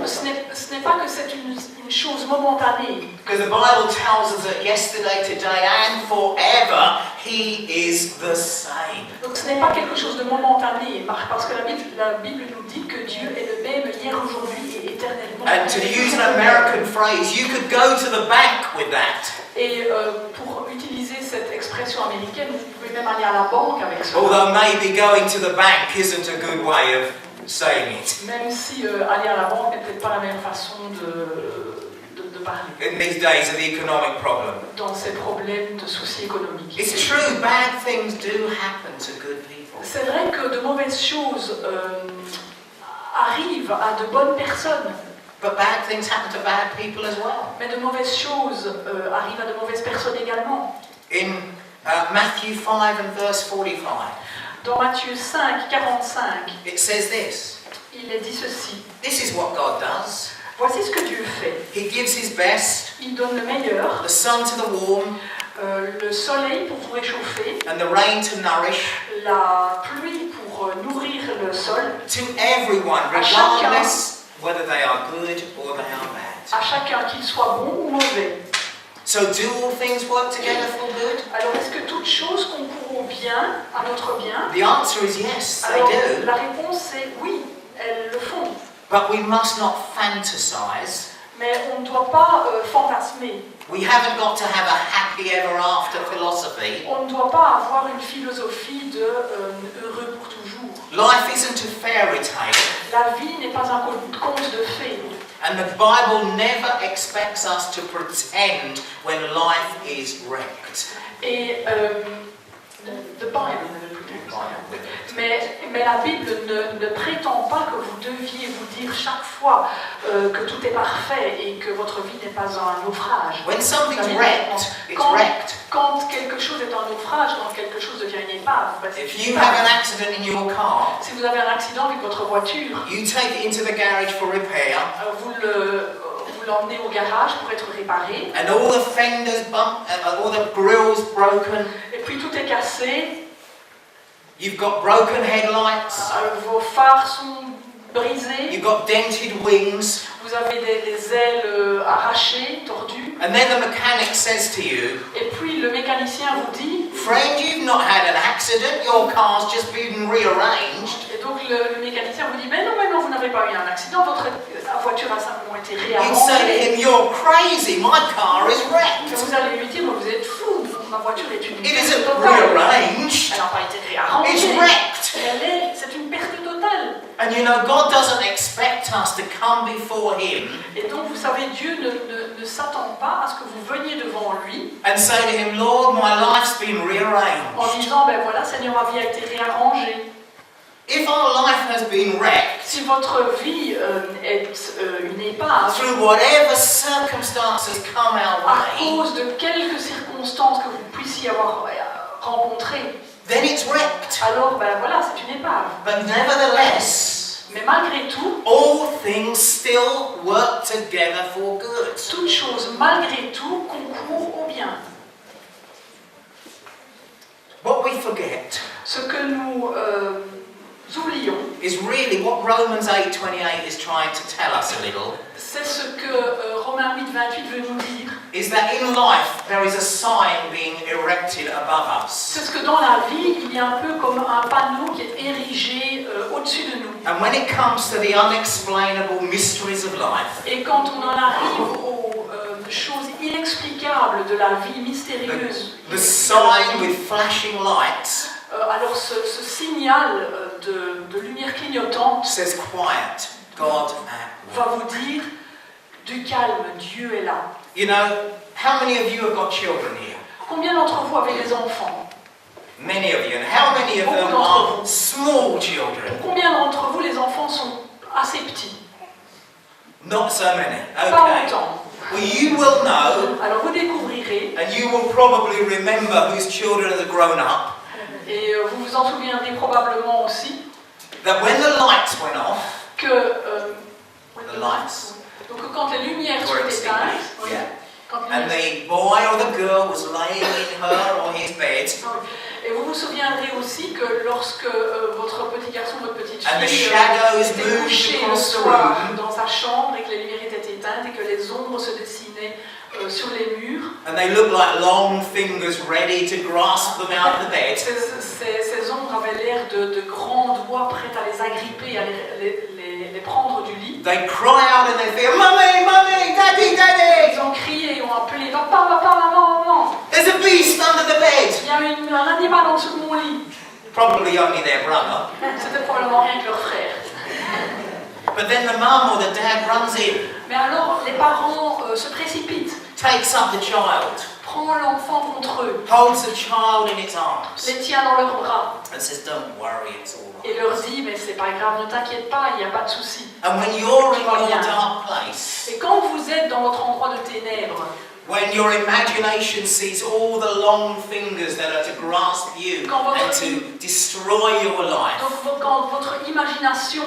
ce n'est pas que c'est une chose momentanée. Because the Bible tells us that yesterday, today, and forever, He is the same. Donc ce n'est pas quelque chose de momentané, parce que la Bible nous dit que Dieu est le même hier, aujourd'hui et éternellement. And to use an American phrase, you could go to the bank with that. Et pour utiliser cette expression américaine, vous pouvez même aller à la banque avec ça. Although maybe going to the bank isn't a good way of saying it. Même si aller à la banque n'est peut-être pas la même façon de parler. In these days of the economic problem. Dans ces problèmes de soucis économiques. It's true, bad things do happen to good people. C'est vrai que de mauvaises choses arrivent à de bonnes personnes. But bad things happen to bad people as well. Mais de mauvaises choses arrivent à de mauvaises personnes également. In Matthew 5 and verse 45, Dans Matthieu 5, 45, it says this. il est dit ceci. This is what God does. Voici ce que Dieu fait. He gives His best, Il donne le meilleur, the sun to the warm, le soleil pour vous réchauffer, and the rain to nourish, la pluie pour nourrir le sol, to everyone, regardless whether they are good or they are bad. à chacun, qu'il soit bon ou mauvais. So do all things work together for good? Alors est-ce que toutes choses concourent au bien, à notre bien? The answer is yes, they Alors do. la réponse est oui, elles le font. But we must not fantasize. Mais on ne doit pas fantasmer. We haven't got to have a happy ever after philosophy. On ne doit pas avoir une philosophie de heureux pour toujours. Life isn't a fairy tale. La vie n'est pas un conte de fées. And the Bible never expects us to pretend when life is wrecked. Et the Bible ne le prétend pas. Mais la Bible ne prétend pas que vous deviez vous dire chaque fois que tout est parfait et que votre vie n'est pas un naufrage. When something's wrecked, it's wrecked. Quand quelque chose est un naufrage, quand quelque chose devient une épave, If you have an accident in your car, si vous avez un accident avec votre voiture, you take it into the garage for repair, vous l'emmenez au garage pour être réparé, and all the fenders bumped, all the grills broken. et puis tout est cassé, You've got broken headlights. vos phares sont brisés, You've got dented wings. vous avez des ailes arrachées, tordues, And then the mechanic says to you, et puis le mécanicien vous dit, friend, you've not had an accident. Your car's just been rearranged. et donc le mécanicien vous dit, mais non, vous n'avez pas eu un accident, votre voiture a simplement été You'd say to réarrangée. him, you're crazy. My car is Et wrecked. vous allez lui dire, vous êtes fou, ma voiture est une It perte isn't totale. rearranged. Elle n'a pas été It's réarrangée. wrecked. C'est une perte totale. And you know, God doesn't expect us to come before Him Et donc, vous savez, Dieu ne s'attend pas à ce que vous veniez devant lui and say to Him, Lord, my life's been en rearranged. disant, ben voilà, Seigneur, ma vie a été réarrangée. If our life has been wrecked Si votre vie est une épave, through whatever circumstances come our à way, cause de quelques circonstances que vous puissiez avoir rencontrées, then it's wrecked. alors ben voilà, c'est une épave. But nevertheless, Mais malgré tout, all things still work together for good. toute chose, malgré tout, concourt au bien. What we forget Ce que nous oublions, is really what Romans 8:28 is trying to tell us a little, c'est ce que Romains 8:28 veut nous dire. is that in life there is a sign being erected above us. C'est ce que dans la vie, il y a un peu comme un panneau qui est érigé au-dessus de nous. And when it comes to the unexplainable mysteries of life, Et quand on en arrive aux choses inexplicables de la vie mystérieuse, the sign with flashing lights alors ce signal de lumière clignotante says quiet, God at va work. vous dire du calme, Dieu est là. You know, how many of you have got children here? Combien d'entre vous avez des enfants? Many of you. And how many of them are small children? Combien d'entre vous les enfants sont assez petits? Not so many. Pas Okay. autant. Well, you will know, Alors vous découvrirez, and you will probably remember whose children have grown up, et vous vous en souviendrez probablement aussi, that when the lights went off, que the lights, donc quand les lumières sont were éteintes, extinguished, yeah, quand les and the boy or the girl was laying in her or his bed, Et vous vous souviendrez aussi que lorsque votre petit garçon, votre petite and the fille shadows était moved couché le across the soir room, dans sa chambre et que les lumières étaient éteintes et que les ombres se dessinaient sur les murs, and they looked like long fingers ready to grasp them out of the bed, ces ombres avaient l'air de grands doigts prêts à les agripper, à les prendre du lit. they cry out in their fear, "Mummy, mummy, daddy, daddy! Ils ont crié et ont appelé « Papa, papa, maman, maman !» There's a beast under the bed!" Il y a un animal en dessous de mon lit. Probably only their brother. C'était probablement rien que leur frère. But then the mum or the dad runs in, Mais alors les parents se précipitent, takes up the child, prend l'enfant contre eux, holds the child in its arms, les tient dans leurs bras and says, "Don't worry, it's all et right." leur dit mais c'est pas grave, ne t'inquiète pas, il n'y a pas de souci. And when you're in your dark place, Et quand vous êtes dans votre endroit de ténèbres, when your imagination sees all the long fingers that are to grasp you and to destroy your life, donc quand votre imagination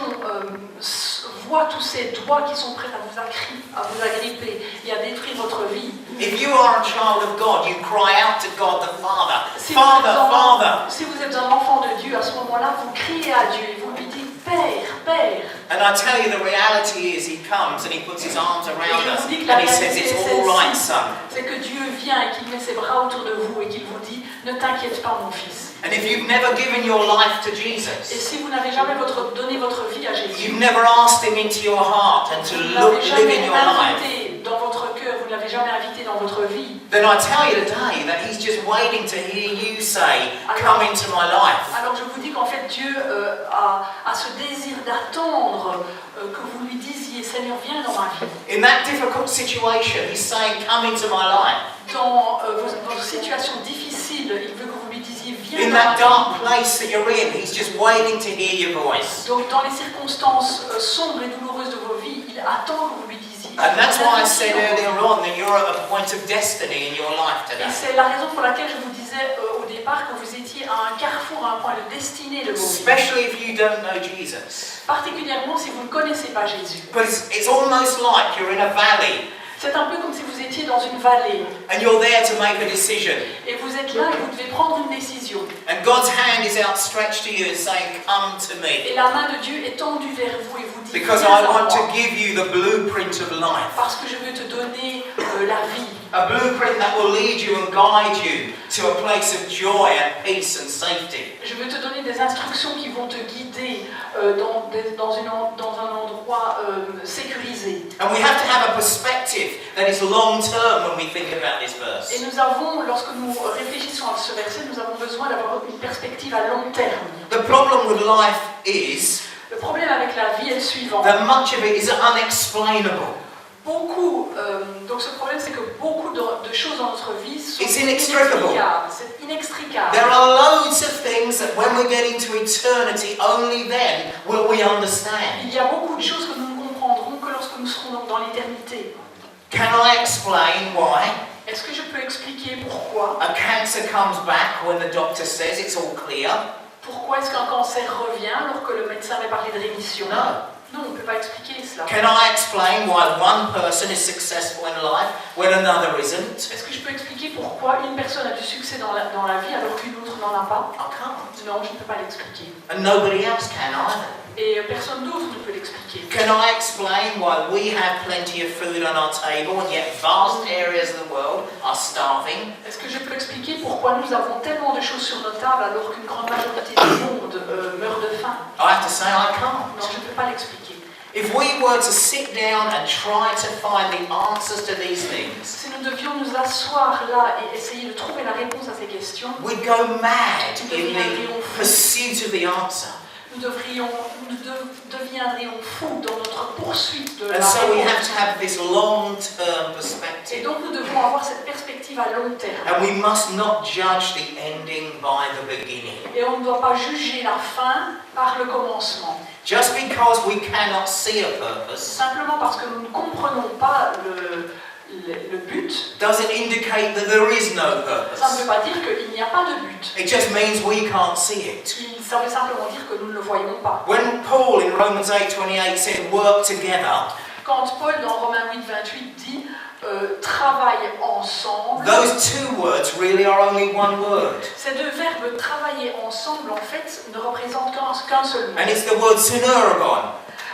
voit tous ces doigts qui sont prêts à vous agripper et à détruire votre vie, if you are a child of God, you cry out to God the Father, si "Father, Father." si vous êtes un enfant de Dieu, à ce moment-là, vous criez à Dieu et vous lui dites Père, Père. And I tell you, the reality is He comes and He puts His arms around Et je us vous dis que and la He says, réalité "It's est all right, celle-ci, son." c'est que Dieu vient et qu'il met ses bras autour de vous et qu'il vous dit ne t'inquiète pas mon fils. And if you've never given your life to Et Jesus, si vous n'avez jamais donné votre vie à Jésus, you've never asked Him into your heart and to vous ne l'avez live jamais in your life, invité dans votre cœur, vous ne l'avez jamais invité dans votre vie, then I tell you today that He's just waiting to hear you say, "Come into my life." alors je vous dis qu'en fait Dieu a ce désir d'attendre que vous lui disiez Seigneur viens dans ma vie. In that difficult situation, He's saying, "Come into my life." Dans votre situation difficile, il veut que vous lui disiez viens In dans ma that vie. dark place that you're in, He's just waiting to hear your voice. Donc dans les circonstances sombres et douloureuses de vos vies, il attend que vous lui disiez. And that's why I said earlier on that you're at a point of destiny in your life Et today. c'est la raison pour laquelle je vous disais au départ que vous étiez à un carrefour, à un point de destinée de vos vies. Especially if you don't know Jesus. Particulièrement si vous ne connaissez pas Jésus. But it's almost like you're in a valley C'est un peu comme si vous étiez dans une vallée and you're there to make a decision. et vous êtes là et vous devez prendre une décision. And God's hand is outstretched to you and saying, "Come to Et me." la main de Dieu est tendue vers vous et vous dit Because viens I à want to moi, give you the blueprint of life. parce que je veux te donner la vie. A blueprint that will lead you and guide you to a place of joy and peace and safety. Je veux te donner des instructions qui vont te guider dans un endroit sécurisé. And we have to have a perspective that is long term when we think about this verse. Et nous avons, lorsque nous réfléchissons à ce verset, nous avons besoin d'avoir une perspective à long terme. The problem with life is Le problème avec la vie est le suivant. that much of it is unexplainable. beaucoup, donc ce problème c'est que beaucoup de choses dans notre vie sont It's inextricable. inextricables. C'est inextricable. There are loads of things that when we get into eternity, only then will we understand. Il y a beaucoup de choses que nous ne comprendrons que lorsque nous serons dans l'éternité. Can I explain why? Est-ce que je peux expliquer pourquoi? A cancer comes back when the doctor says it's all clear? Pourquoi est-ce qu'un cancer revient alors que le médecin avait parlé de rémission? No. Non, on ne peut pas expliquer cela. Can I explain why one person is successful in life when another isn't? Est-ce que je peux expliquer pourquoi une personne a du succès dans la vie alors qu'une autre n'en a pas? I can't. Non, je ne peux pas l'expliquer. And nobody else can either. Et personne d'autre ne peut l'expliquer. Can I explain why we have plenty of food on our table and yet vast areas of the world are starving? Est-ce que je peux expliquer pourquoi nous avons tellement de choses sur nos tables alors qu'une grande majorité du monde meurt de faim? I have to say I can't. Non, je ne peux pas l'expliquer. If we were to sit down and try to find the answers to these things, Si nous devions nous asseoir là et essayer de trouver la réponse à ces questions, we'd go mad in the pursuit of the answer. nous deviendrions fous dans notre poursuite de la And so we have réponse. to have this long-term Et perspective. donc nous devons avoir cette perspective à long terme. And we must not judge the ending by the beginning. Et on ne doit pas juger la fin par le commencement. Just because we cannot see a purpose Simplement parce que nous ne comprenons pas le but, doesn't indicate that there is no ça ne purpose. veut pas dire qu'il n'y a pas de but. It just means we can't see it. Ça veut simplement dire que nous ne le voyons pas. When Paul in Romans 8:28 said work together, Quand Paul dans Romains 8:28 dit travaille ensemble, those two words really are only one word. ces deux verbes travailler ensemble en fait ne représentent qu'un seul mot. And it's the word synergon.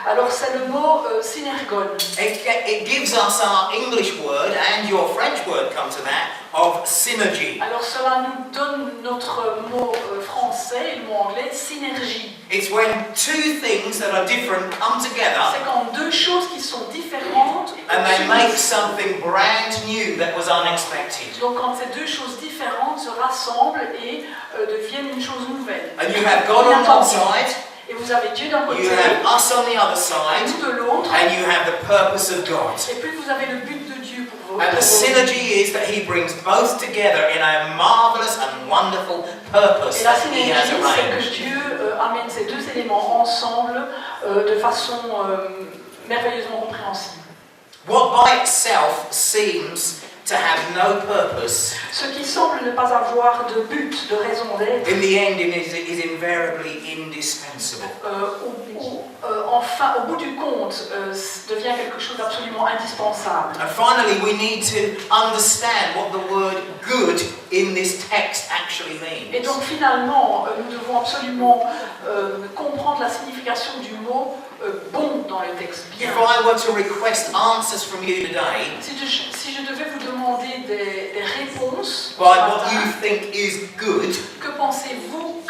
Alors c'est le mot synergon. It gives us our English word and your French word come to that of synergy. Alors cela nous donne notre mot français et le mot anglais synergie. It's when two things that are different come together C'est quand deux choses qui sont différentes and they make s'unissent. something brand new that was unexpected. Donc quand ces deux choses différentes se rassemblent et deviennent une chose nouvelle. And you have God on one side, Et vous avez Dieu d'un côté you have us on the other et side, nous de l'autre. and you have the purpose of God. Et puis vous avez le but de Dieu pour vous. And the synergy is that He brings both together in a marvelous and wonderful purpose Et la that He has synergie, c'est arranged. que Dieu amène ces deux éléments ensemble de façon merveilleusement compréhensible. What by itself seems to have no purpose, Ce qui semble ne pas avoir de but, de raison d'être, in the end is invariably indispensable. enfin, au bout du compte, devient quelque chose d'absolument indispensable. And finally, we need to understand what the word good in this text actually Et means. donc finalement, nous devons absolument comprendre la signification du mot bon dans le texte. Bien. If I were to request answers from you today Si je devais vous demander des réponses, by ce what matin, you think is good, que pensez-vous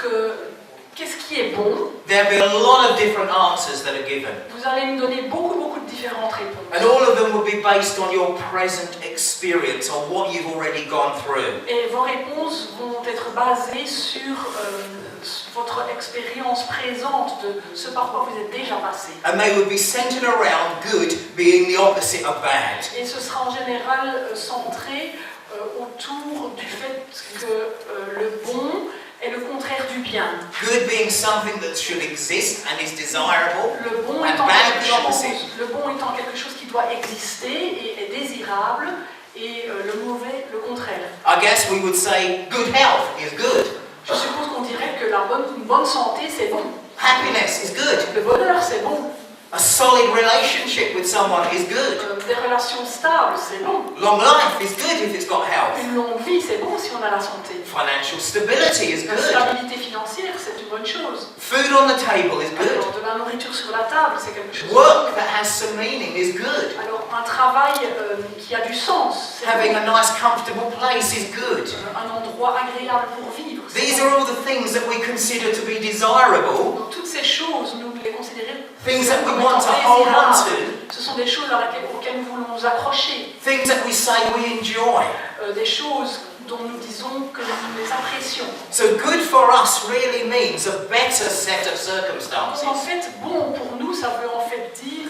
qu'est-ce qui est bon? there'll be a lot of different answers that are given. Vous allez me donner beaucoup de différentes réponses. And all of them will be based on your present experience, on what you've already gone through. Et vos réponses vont être basées sur votre expérience présente de ce par quoi vous êtes déjà passé. And they would be centered around good being the opposite of bad. Et ce sera en général centré autour du fait que le bon est le contraire du bien. Good being something that should exist and is desirable, Le bon and étant bad quelque the opposite. chose, le bon étant quelque chose qui doit exister et est désirable, et le mauvais le contraire. I guess we would say good health is good. Je suppose qu'on dirait que une bonne santé c'est bon. Happiness is good. Le bonheur c'est bon. A solid relationship with someone is good. Des relations stables c'est bon. Long life is good if it's got health. Une longue vie c'est bon si on a la santé. Financial stability is La good. stabilité financière c'est une bonne chose. Food on the table is good. Alors, de la nourriture sur la table c'est quelque chose. Work that has some meaning is good. Alors un travail qui a du sens, c'est Having bon. a nice comfortable place is good. Un endroit agréable pour vivre. c'est These bon. are all the things that we consider to be desirable, Donc toutes ces choses, nous les considérons things that we comme want étant to hold on désirables. to, Ce sont des choses auxquelles nous voulons nous accrocher, things that we say we enjoy. des choses dont nous disons que nous les apprécions. So good for us really means a better set of Donc en circumstances. fait, bon pour nous, ça veut en fait dire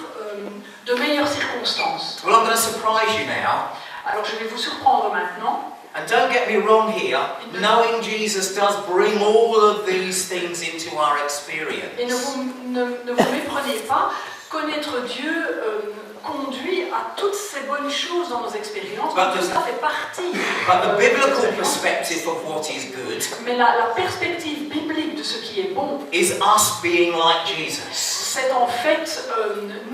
de de meilleures circonstances. Well, I'm going to surprise you now. Alors je vais vous surprendre maintenant. And don't get me wrong here, knowing Jesus does bring all of these things into our experience. Et ne vous méprenez pas, connaître Dieu conduit à toutes ces bonnes choses dans nos expériences, tout ça fait partie. But the biblical perspective of what is good Mais la perspective biblique de ce qui est bon is us being like Jesus. c'est en fait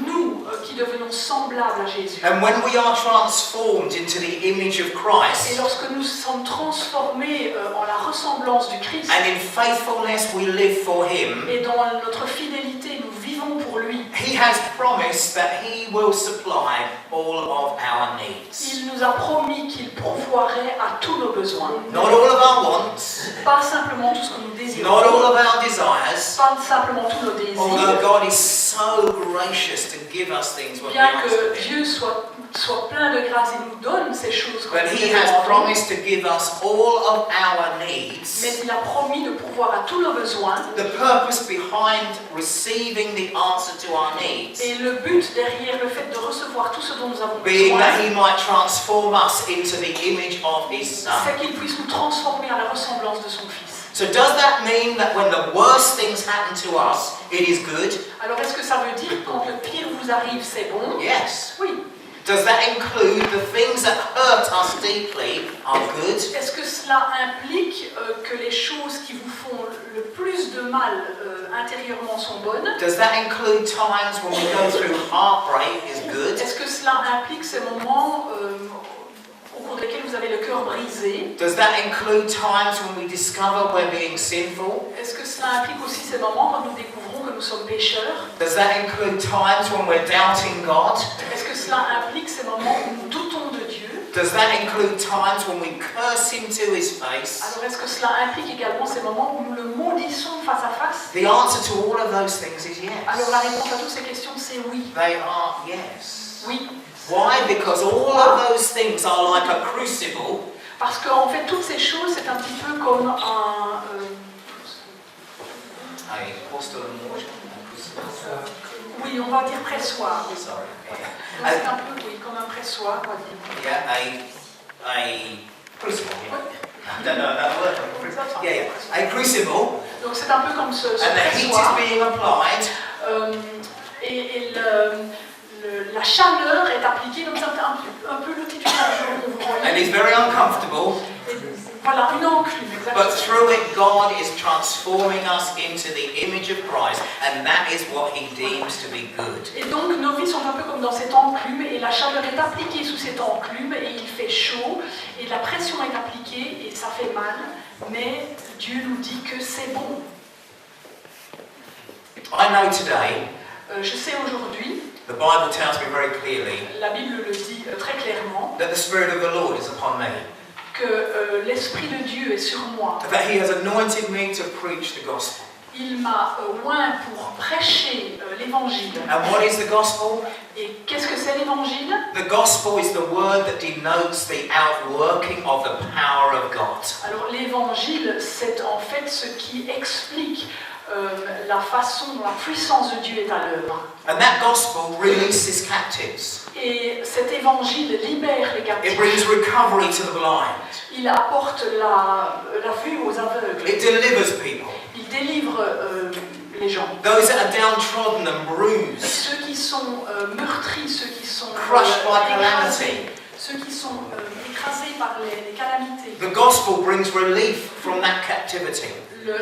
nous qui devenons semblables à Jésus. And when we are transformed into the image of Et Christ, lorsque nous sommes transformés en la ressemblance du Christ, and in faithfulness we live for Him, et dans notre fidélité nous vivons pour lui, He has promised that He will supply all of our needs. il nous a promis qu'il pourvoirait à tous nos besoins. Not all of our wants, Pas simplement tout ce que nous désirons, not all of our desires, pas simplement tous nos désirs, although God is so gracious to give us things when we bien ask que of Him. Dieu soit plein de grâce et nous donne ces choses But comme He nous has demandons. promised to give us all of our Mais needs. il a promis de pourvoir à tous nos besoins. The purpose behind receiving the answer to our needs Et le but derrière le fait de recevoir tout ce dont nous avons being besoin, that He might transform us into the image of His Son. c'est qu'il puisse nous transformer à la ressemblance de son Fils. So does that mean that when the worst things happen to us, it is good? Alors est-ce que ça veut dire que quand le pire vous arrive, c'est bon? Yes. Oui. Does that include the things that hurt us deeply are good? Est-ce que cela implique que les choses qui vous font le plus de mal intérieurement sont bonnes? Does that include times when we go through heartbreak is good? Est-ce que cela implique ces moments au cours desquels vous avez le cœur brisé? Does that include times when we discover we're being sinful? Est-ce que cela implique aussi ces moments quand nous découvrons que nous sommes pécheurs? Does that include times when we're doubting God? Est-ce que cela implique ces moments où nous doutons de Dieu? Does that include times when we curse Him to His face? Alors est-ce que cela implique également ces moments où nous le maudissons face à face? The answer to all of those things is Alors la yes. réponse à toutes ces questions c'est oui. They are yes. Oui. Why? Because all of those things are like a crucible. Parce qu'en fait toutes ces choses c'est un petit peu comme un... oui, on va dire pressoir. Sorry. Donc, c'est un peu, oui, comme un pressoir, on va dire. Yeah, a crucible. Yeah. I don't know that word. Yeah. A crucible. Donc c'est un peu comme ce And the heat is pressoir. being applied. Et la chaleur est appliquée, donc c'est un peu l'utilisation que vous voyez. And it's very uncomfortable. Et voilà, une enclume, But exactement. through it, God is transforming us into the image of Christ, and that is what He deems to be good. Et donc nos vies sont un peu comme dans cette enclume, et la chaleur est appliquée sous cette enclume, et il fait chaud, et la pression est appliquée, et ça fait mal, mais Dieu nous dit que c'est bon. I know today, Je sais aujourd'hui, the Bible tells me very clearly la Bible le dit très clairement, that the Spirit of the Lord is upon me, que l'Esprit de Dieu est sur moi. that He has anointed me to preach the gospel. Il m'a oint pour prêcher l'évangile. And what is the gospel? Et qu'est-ce que c'est l'évangile? The gospel is the word that denotes the outworking of the power of God. Alors l'évangile, c'est en fait ce qui explique la façon dont la puissance de Dieu est à l'œuvre. And that gospel releases captives. Et cet évangile libère les It captifs. brings recovery to the blind. Il apporte la vue aux aveugles. It delivers people. Il délivre les gens. Those that are downtrodden and bruised. Ceux qui sont meurtris, ceux qui sont Crushed by écrasés, calamity. ceux qui sont écrasés par les calamités. The gospel brings relief from that captivity.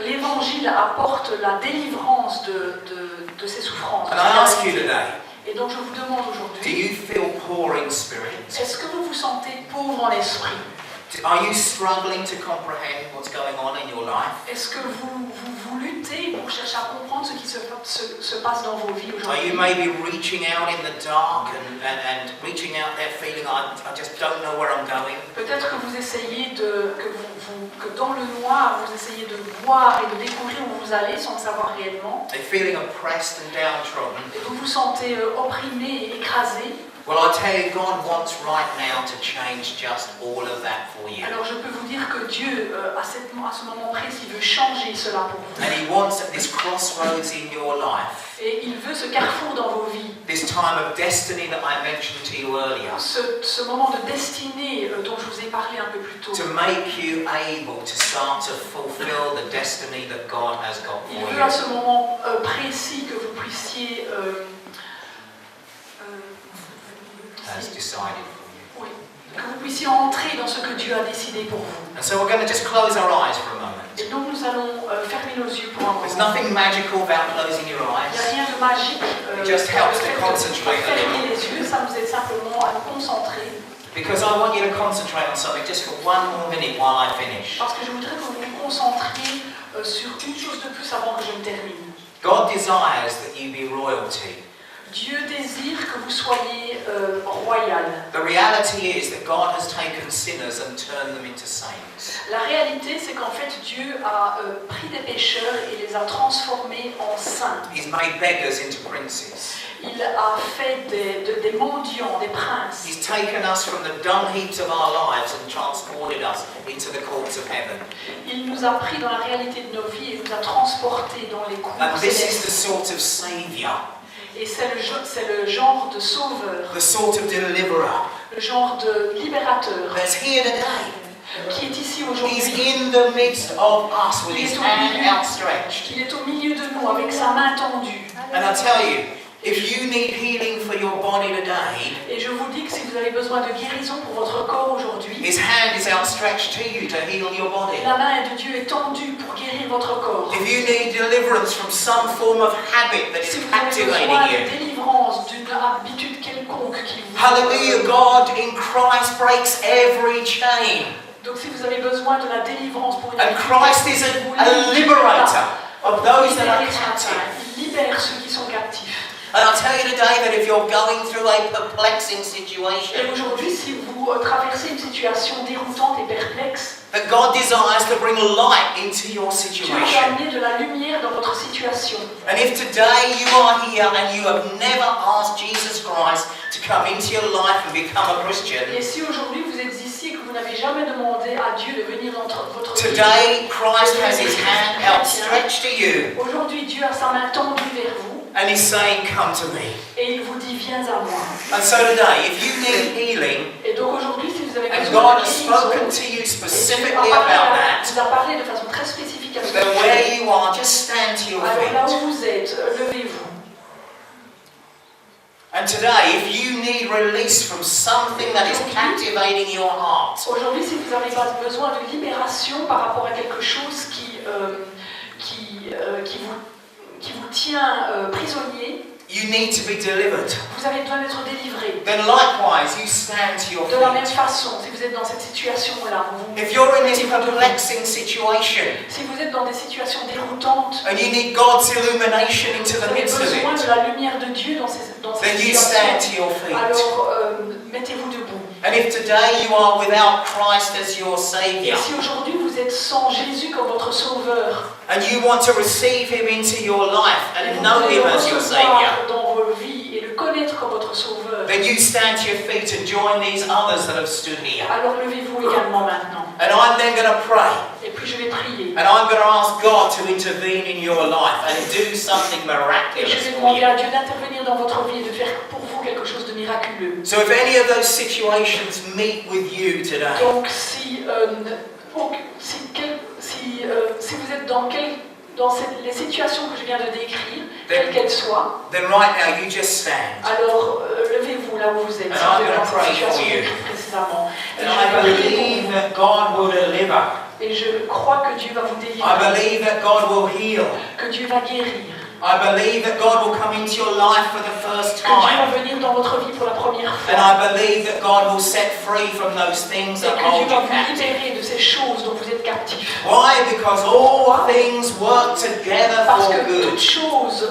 L'évangile apporte la délivrance de ces souffrances. And I ask you today, Et donc je vous demande do aujourd'hui, you feel poor in spirit? est-ce que vous vous sentez pauvre en esprit? Are you struggling to comprehend what's going on in your life? Est-ce que vous luttez pour chercher à comprendre ce qui se passe dans vos vies Are you aujourd'hui? maybe reaching out in the dark and reaching out there feeling I just don't know where I'm going? Peut-être que vous essayez que dans le noir, vous essayez de voir et de découvrir où vous allez sans le savoir réellement. Are you feeling oppressed and downtrodden? Et vous vous sentez opprimé et écrasé. Well, I tell you, God wants right now to change just all of that for you. Alors je peux vous dire dire que Dieu, à ce moment précis, veut changer cela pour vous. And He wants at this crossroads in your life, Et il veut ce carrefour dans vos vies, this time of destiny that I mentioned to you earlier, ce moment de destinée dont je vous ai parlé un peu plus tôt. to make you able to start to fulfill the destiny that God has got Il for veut à you. ce moment précis que vous puissiez Has decided for you. oui, que vous puissiez entrer dans ce que Dieu a décidé pour vous. And so we're going to just close our eyes for a moment. Et donc nous allons fermer nos yeux pour un There's moment. nothing magical about closing your Il n'y a eyes. rien de magique. It just helps to le fait concentrate de a fermer little. les yeux, ça nous aide simplement à nous concentrer. Because I want you to concentrate on something just for one more minute while I finish. Parce que je voudrais que vous vous concentriez sur une chose de plus avant que je ne termine. God desires that you be royalty. Dieu désire que vous soyez royal. The reality is that God has taken sinners and turned them into saints. La réalité, c'est qu'en fait, Dieu a pris des pécheurs et les a transformés en saints. He's made beggars into princes. Il a fait des mendiants, des princes. He's taken us from the dung heaps of our lives and transported us into the courts of heaven. Il nous a pris dans la réalité de nos vies et nous a transportés dans les cours And this is the célestes. sort of saviour, Et c'est le genre de sauveur, the sort of deliverer le genre de libérateur that's here today. qui est ici He's aujourd'hui. in the midst of us with his hand outstretched. Il est au milieu de nous avec sa main tendue. And I tell you, if you need healing for your body today, Et je vous dis que si vous avez besoin de guérison pour votre corps aujourd'hui, his hand is outstretched to you to heal your body. la main de Dieu est tendue pour guérir votre corps. If you need deliverance from some form of habit that Si is vous avez besoin captivating de you, délivrance d'une habitude quelconque qui vous... hallelujah, God in Christ breaks every chain. Donc si vous avez besoin de la délivrance pour une And Christ is a liberator of those that are captive. Il libère ceux qui sont captifs. And I'll tell you today that if you're going through a perplexing Et situation, aujourd'hui, si vous traversez une situation déroutante et perplexe, that God desires to bring light into your Dieu veut situation. amener de la lumière dans votre situation. And if today you are here and you have never asked Jesus Christ to come into your life and become a Christian, Et si aujourd'hui vous êtes ici et que vous n'avez jamais demandé à Dieu de venir dans votre vie, today Christ has his hand outstretched to you aujourd'hui Dieu a sa main tendue vers vous and he's saying, come to me. et il vous dit viens à moi. And so today, if you need healing, Et donc aujourd'hui, si vous avez and besoin God de has guérison, spoken to you et Dieu specifically about that, vous a parlé de façon très spécifique à ce then sujet. where you are, just stand to your Alors là feet. où vous êtes, levez-vous. And today, if you need release from something that is captivating your heart, Aujourd'hui, si vous avez besoin de libération par rapport à quelque chose qui vous tient prisonnier, you need to be delivered. vous avez besoin d'être délivré. Then likewise, you stand to your De la même feet. façon, si vous êtes dans cette situation-là, If you're in this perplexing situation si vous êtes dans des situations déroutantes, and you need God's illumination into vous the avez midst of besoin de it, la lumière de Dieu dans ces then you stand situations, to your feet. alors mettez-vous debout. And if today you are without Christ as your Et Saviour, si aujourd'hui vous êtes sans Jésus comme votre sauveur, and you want to receive Him into your life et and vous know voulez Him le as your recevoir Saviour, dans vos vies et le connaître comme votre sauveur, then you stand to your feet and join these others that have stood here. alors levez-vous également maintenant. And I'm then going to pray. Et puis je vais prier. And I'm going to ask God to intervene in your life and do something Et je miraculous vais for demander you. à Dieu d'intervenir dans votre vie et de faire pour vous quelque chose de miraculeux. So if any of those situations meet with you today, Donc si vous êtes dans les situations que je viens de décrire, quelles qu'elles soient, then right now you just stand. alors levez-vous là où vous êtes. And Si I'm vous êtes gonna dans pray cette situation for you. décrite précédemment. Et And je I vais prier believe pour that God will deliver. vous. Et je crois que Dieu va vous I délivrer, believe that God will heal. que Dieu va guérir, I believe that God will come into your life for the first que Dieu va time. venir dans votre vie pour la première And fois. I believe that God will set free from those things Et that que hold Dieu va you vous captive. libérer de ces choses dont vous êtes captif. Why? Because all things work together Parce for que good. toutes choses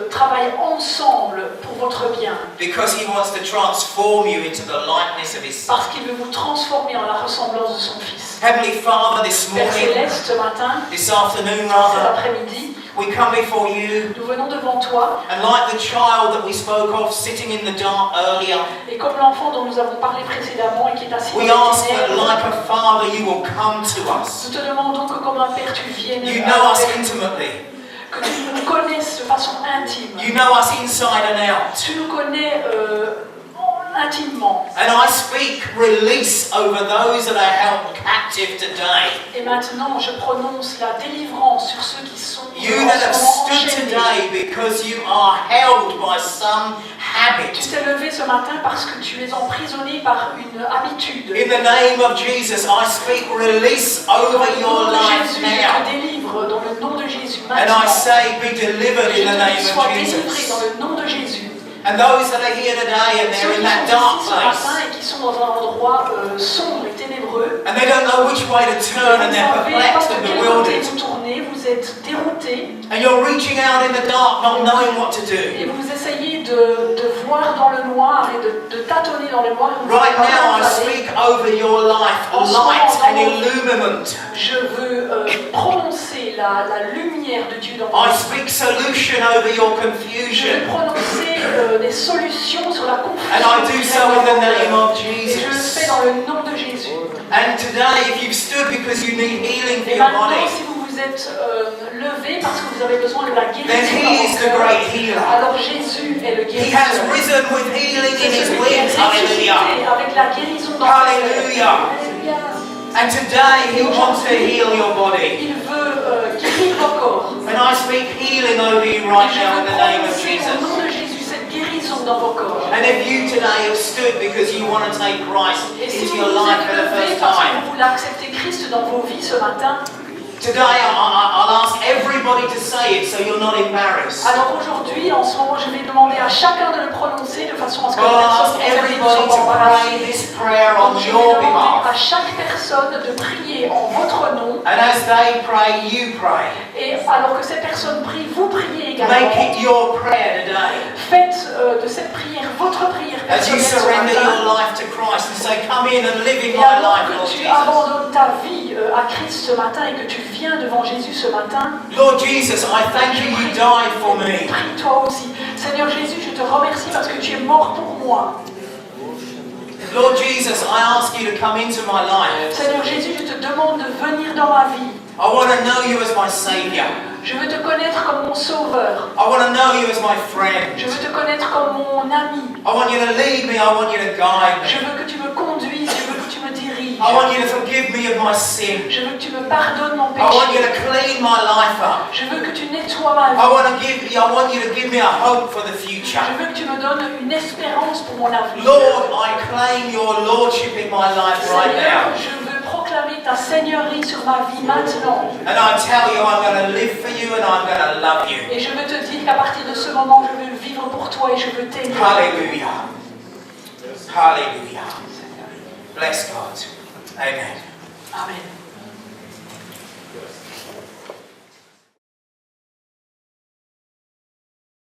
travaillent ensemble pour votre bien. Because He wants to transform you into the likeness of His Son. Parce qu'il veut vous transformer en la ressemblance de son Fils. Heavenly Father, this Père morning, Céleste, ce matin, this afternoon cet rather, après-midi, We come before you, Nous venons devant toi, and like the child that we spoke of sitting in the dark earlier, et comme l'enfant dont nous avons parlé précédemment et qui est assis dans we les ask that ténèbres, like a father you will come to us. nous te demandons que comme un père tu viennes, You know us avec- intimately. que tu nous connaisses de façon intime. You know us inside and out. Tu nous connais intimement. And I speak release over those that are held captive today. Et maintenant, je prononce la délivrance sur ceux qui sont You en that ce have moment stood enchaînés. today because you are held by some Tu habit. t'es levé ce matin parce que tu es emprisonné par une habitude. In the name of Jesus, I speak release Dans over le your nom de life Jésus, now. je te délivre dans le nom de Jésus And I maintenant. say, be delivered Je in the te name dis, sois of délivré Jesus. dans le nom de Jésus. And those that are here today and Ceux they're in qui that sont dark ici ce matin place, et qui sont dans un endroit sombre et ténébreux, and they don't know which way to vous turn, and ne they're savez pas perplexed de and quel côté bewildered, vous tournez, vous êtes dérouté and you're reaching out in the dark, not knowing what to do. et vous essayez de voir dans le noir et de tâtonner dans le noir. Et vous Right savez pas now, où I vous allez. speak over your life light and illuminament. Je veux prononcer la lumière de Dieu dans I votre vie. speak solution over your Je vais confusion. prononcer des solutions sur la And I do confusion. so in the name of Et je le Jesus. fais dans le nom de Jésus. And today, if you've stood because you need healing for Et your maintenant, body, si vous vous êtes levé parce que vous avez besoin de la then guérison, He is the dans votre great cœur, healer. alors Jésus est le He has guérisseur. risen with healing in C'est His celui qui est wings. Hallelujah. ressuscité avec la guérison dans votre cœur. Hallelujah. Alléluia. And today, He wants to heal your body. Il veut guérir vos corps. And I speak healing over you Et right je now in veux the name of prononcer au nom Jesus. de Jésus cette guérison dans vos corps. And if you today have stood because you want to take Christ Et si into vous your vous life êtes for the levé first parce que time, vous voulez accepter Christ dans vos vies ce matin, today I'll ask everybody to say it so you're not embarrassed. alors aujourd'hui, en ce moment, je vais demander à chacun de le prononcer de façon à ce que les I'll ask personnes concernées ne everybody soient to pas pray embarrassées. this prayer on Donc, je vais your demander à behalf. chaque personne de prier en votre nom. And as they pray, you pray. Et alors que ces personnes prient, vous priez également. Make it your prayer today. Faites de cette prière votre prière As you personnelle ce surrender your matin. life to Christ and say, come in and live in Et my alors life, Lord que tu Jesus. abandonnes ta vie à Christ ce matin et que tu viens devant Jésus ce matin, Lord Jesus, I thank you, you died for me. prie toi aussi. Seigneur Jésus, je te remercie parce que tu es mort pour moi. Lord Jesus, I ask you to come into my life. Seigneur Jésus, je te demande de venir dans ma vie. I want to know you as my Savior. Je veux te connaître comme mon sauveur. I want to know you as my friend. Je veux te connaître comme mon ami. I want you to lead me. I want you to guide Je me. veux que tu me conduises. Je veux que tu me diriges. I want you to forgive me of my sin. Je veux que tu me pardonnes mon I want you péché. to clean my life up. Je veux que tu nettoies ma I vie. want you to give me a hope for the future. Je veux que tu me donnes une espérance pour mon avenir. Lord, I claim your lordship in my life right Seigneur, now. je veux proclamer ta seigneurie sur ma vie maintenant. And I tell you, I'm going to live for you and I'm going to love you. Et je veux te dire qu'à partir de ce moment, je veux vivre pour toi et je veux t'aimer. Hallelujah. Hallelujah. Bless God. Amen. Amen.